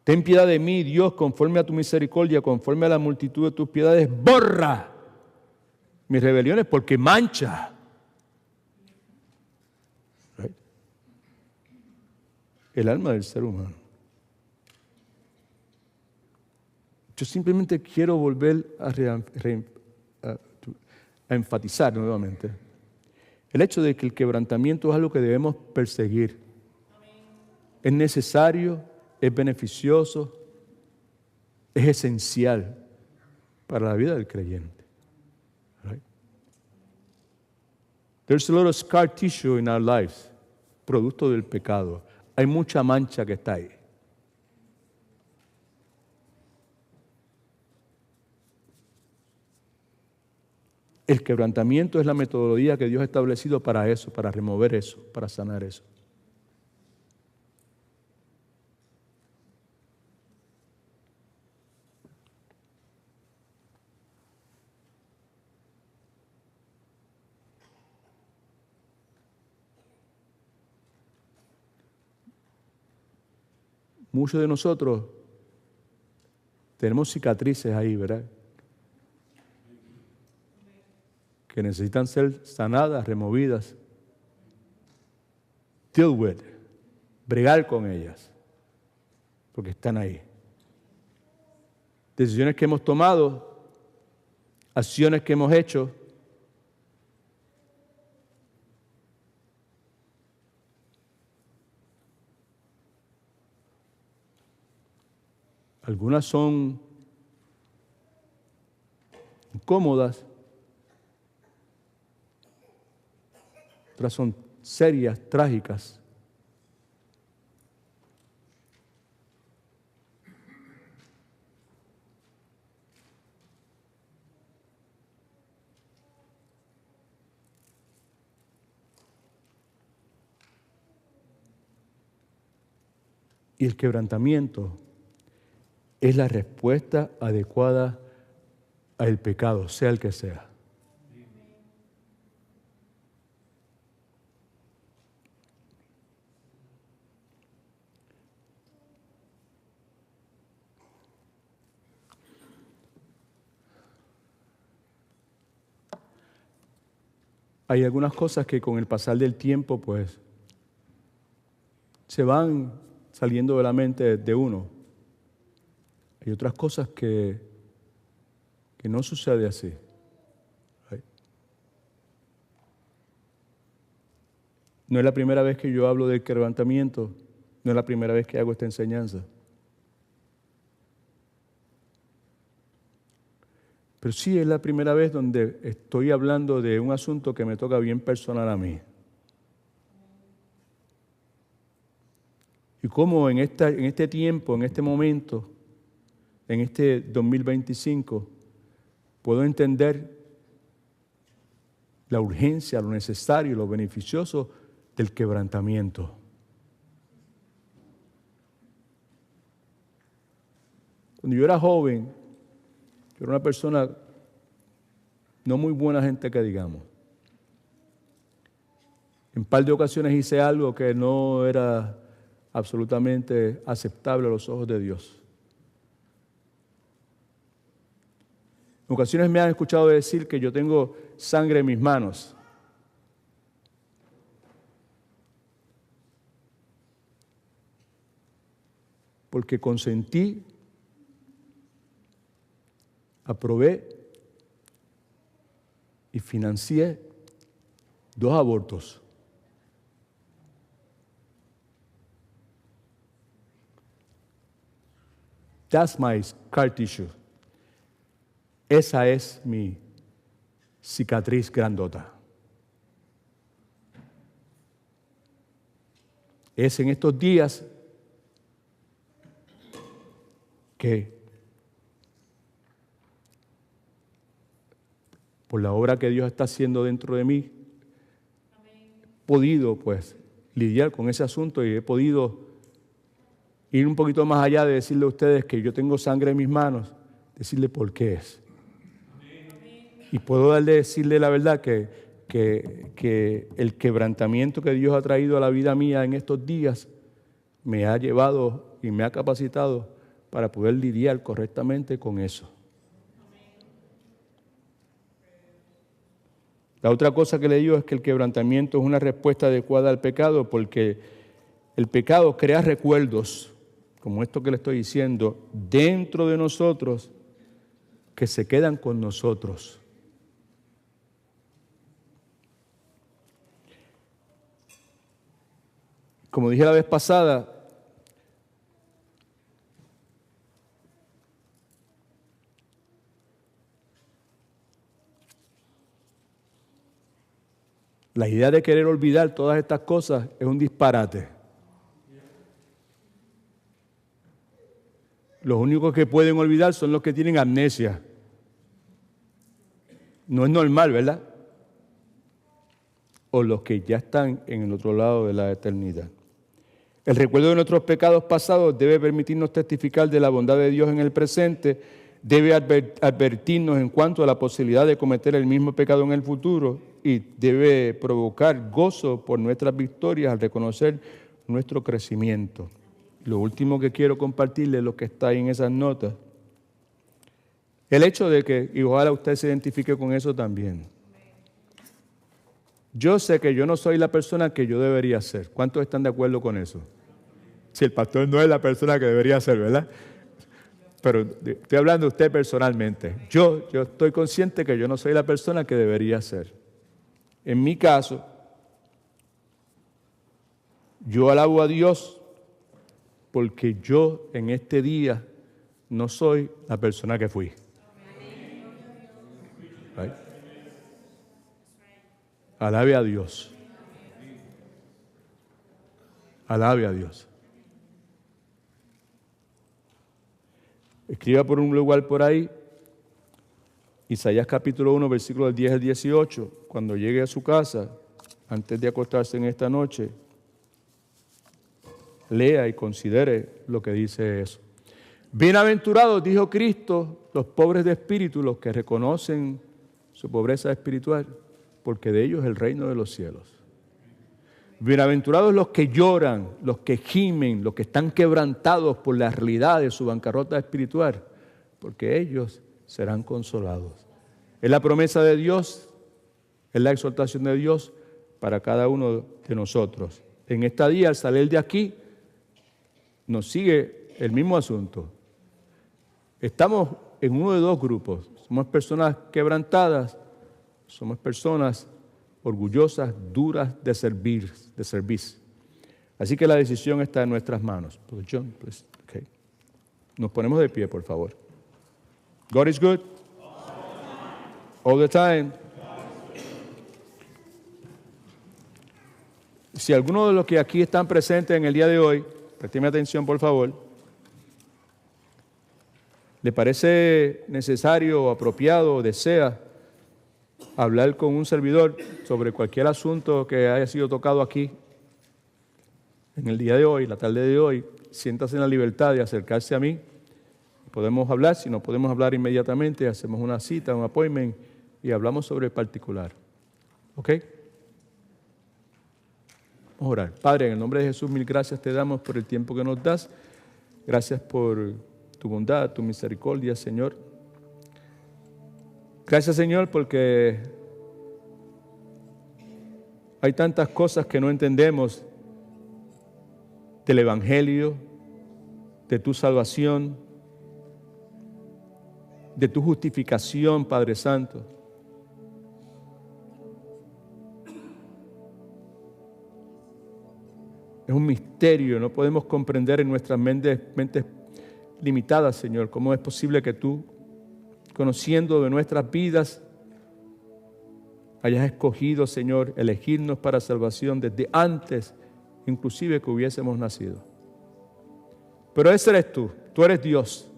Ten piedad de mí, Dios, conforme a tu misericordia, conforme a la multitud de tus piedades, borra mis rebeliones porque mancha. Right? El alma del ser humano. Yo simplemente quiero volver a enfatizar nuevamente el hecho de que el quebrantamiento es algo que debemos perseguir. Es necesario, es beneficioso, es esencial para la vida del creyente. Right? There's a lot of scar tissue in our lives, producto del pecado. Hay mucha mancha que está ahí. El quebrantamiento es la metodología que Dios ha establecido para eso, para remover eso, para sanar eso. Muchos de nosotros tenemos cicatrices ahí, ¿verdad? Que necesitan ser sanadas, removidas. Deal with, bregar con ellas, porque están ahí. Decisiones que hemos tomado, acciones que hemos hecho, algunas son incómodas, otras son serias, trágicas. Y el quebrantamiento es la respuesta adecuada al pecado, sea el que sea. Hay algunas cosas que con el pasar del tiempo, pues, se van saliendo de la mente de uno. Hay otras cosas que no sucede así. Right? No es la primera vez que yo hablo del quebrantamiento, no es la primera vez que hago esta enseñanza. Pero sí es la primera vez donde estoy hablando de un asunto que me toca bien personal a mí. Y cómo en este tiempo, en este momento, en este 2025, puedo entender la urgencia, lo necesario, lo beneficioso del quebrantamiento. Cuando yo era joven, yo era una persona no muy buena gente que digamos. En un par de ocasiones hice algo que no era absolutamente aceptable a los ojos de Dios. En ocasiones me han escuchado decir que yo tengo sangre en mis manos. Porque consentí, aprobé y financié 2 abortos. That's my scar tissue. Esa es mi cicatriz grandota. Es en estos días que por la obra que Dios está haciendo dentro de mí, he podido pues lidiar con ese asunto y he podido ir un poquito más allá de decirle a ustedes que yo tengo sangre en mis manos, decirle por qué es. Y puedo decirle la verdad que el quebrantamiento que Dios ha traído a la vida mía en estos días me ha llevado y me ha capacitado para poder lidiar correctamente con eso. La otra cosa que le digo es que el quebrantamiento es una respuesta adecuada al pecado, porque el pecado crea recuerdos, como esto que le estoy diciendo, dentro de nosotros que se quedan con nosotros. Como dije la vez pasada, la idea de querer olvidar todas estas cosas es un disparate. Los únicos que pueden olvidar son los que tienen amnesia. No es normal, ¿verdad? O los que ya están en el otro lado de la eternidad. El recuerdo de nuestros pecados pasados debe permitirnos testificar de la bondad de Dios en el presente, debe advertirnos en cuanto a la posibilidad de cometer el mismo pecado en el futuro y debe provocar gozo por nuestras victorias al reconocer nuestro crecimiento. Lo último que quiero compartirles es lo que está ahí en esas notas. El hecho de que, y ojalá usted se identifique con eso también. Yo sé que yo no soy la persona que yo debería ser. ¿Cuántos están de acuerdo con eso? Si el pastor no es la persona que debería ser, ¿verdad? Pero estoy hablando de usted personalmente. Yo estoy consciente que yo no soy la persona que debería ser. En mi caso, yo alabo a Dios porque yo en este día no soy la persona que fui. Right? Alabe a Dios. Alabe a Dios. Escriba por un lugar por ahí, Isaías capítulo 1, versículos del 10 al 18. Cuando llegue a su casa, antes de acostarse en esta noche, lea y considere lo que dice eso. Bienaventurados, dijo Cristo, los pobres de espíritu, los que reconocen su pobreza espiritual, porque de ellos es el reino de los cielos. Bienaventurados los que lloran, los que gimen, los que están quebrantados por la realidad de su bancarrota espiritual, porque ellos serán consolados. Es la promesa de Dios, es la exhortación de Dios para cada uno de nosotros. En esta día, al salir de aquí, nos sigue el mismo asunto. Estamos en uno de dos grupos. Somos personas quebrantadas, somos personas orgullosas, duras de servir. Así que la decisión está en nuestras manos. John, please. Okay. Nos ponemos de pie, por favor. God is good. All the time. Si alguno de los que aquí están presentes en el día de hoy, présteme atención, por favor, le parece necesario o apropiado o desea hablar con un servidor sobre cualquier asunto que haya sido tocado aquí en el día de hoy, la tarde de hoy, siéntase en la libertad de acercarse a mí. Podemos hablar, si no podemos hablar inmediatamente, hacemos una cita, un appointment y hablamos sobre el particular. ¿Ok? Vamos a orar. Padre, en el nombre de Jesús, mil gracias te damos por el tiempo que nos das. Gracias por tu bondad, tu misericordia, Señor. Gracias, Señor, porque hay tantas cosas que no entendemos del Evangelio, de tu salvación, de tu justificación, Padre Santo. Es un misterio, no podemos comprender en nuestras mentes limitadas, Señor. ¿Cómo es posible que tú, conociendo de nuestras vidas, hayas escogido, Señor, elegirnos para salvación desde antes, inclusive que hubiésemos nacido? Pero ese eres tú eres Dios.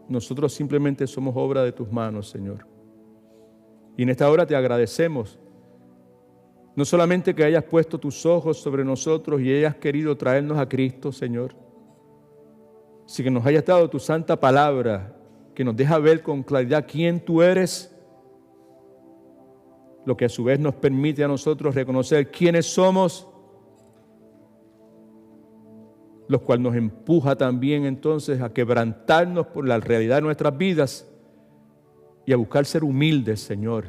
Nosotros simplemente somos obra de tus manos, Señor. Y en esta hora te agradecemos, no solamente que hayas puesto tus ojos sobre nosotros y hayas querido traernos a Cristo, Señor, sino que nos hayas dado tu santa palabra, que nos deja ver con claridad quién tú eres, lo que a su vez nos permite a nosotros reconocer quiénes somos, lo cual nos empuja también entonces a quebrantarnos por la realidad de nuestras vidas y a buscar ser humildes, Señor,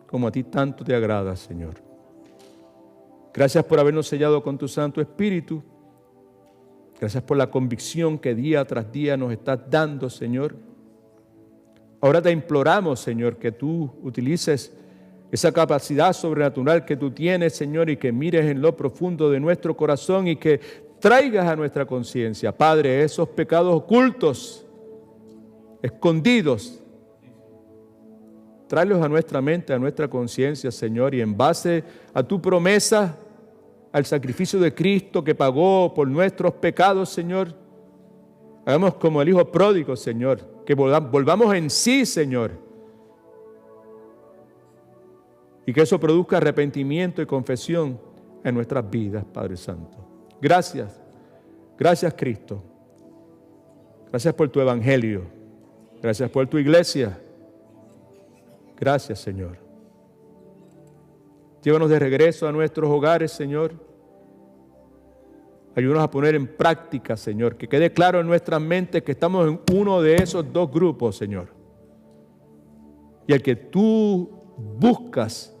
como a ti tanto te agrada, Señor. Gracias por habernos sellado con tu Santo Espíritu. Gracias por la convicción que día tras día nos estás dando, Señor. Ahora te imploramos, Señor, que tú utilices esa capacidad sobrenatural que tú tienes, Señor, y que mires en lo profundo de nuestro corazón y que traigas a nuestra conciencia, Padre, esos pecados ocultos, escondidos. Tráelos a nuestra mente, a nuestra conciencia, Señor, y en base a tu promesa, al sacrificio de Cristo que pagó por nuestros pecados, Señor, hagamos como el Hijo pródigo, Señor, que volvamos en sí, Señor, y que eso produzca arrepentimiento y confesión en nuestras vidas, Padre Santo. Gracias, gracias Cristo, gracias por tu evangelio, gracias por tu iglesia, gracias Señor. Llévanos de regreso a nuestros hogares, Señor. Ayúdanos a poner en práctica, Señor, que quede claro en nuestras mentes que estamos en uno de esos dos grupos, Señor. Y el que tú buscas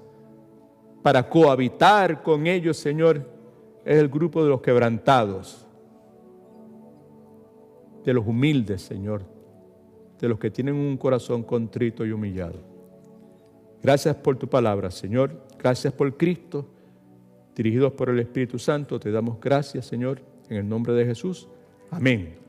para cohabitar con ellos, Señor, es el grupo de los quebrantados, de los humildes, Señor, de los que tienen un corazón contrito y humillado. Gracias por tu palabra, Señor. Gracias por Cristo. Dirigidos por el Espíritu Santo, te damos gracias, Señor, en el nombre de Jesús. Amén.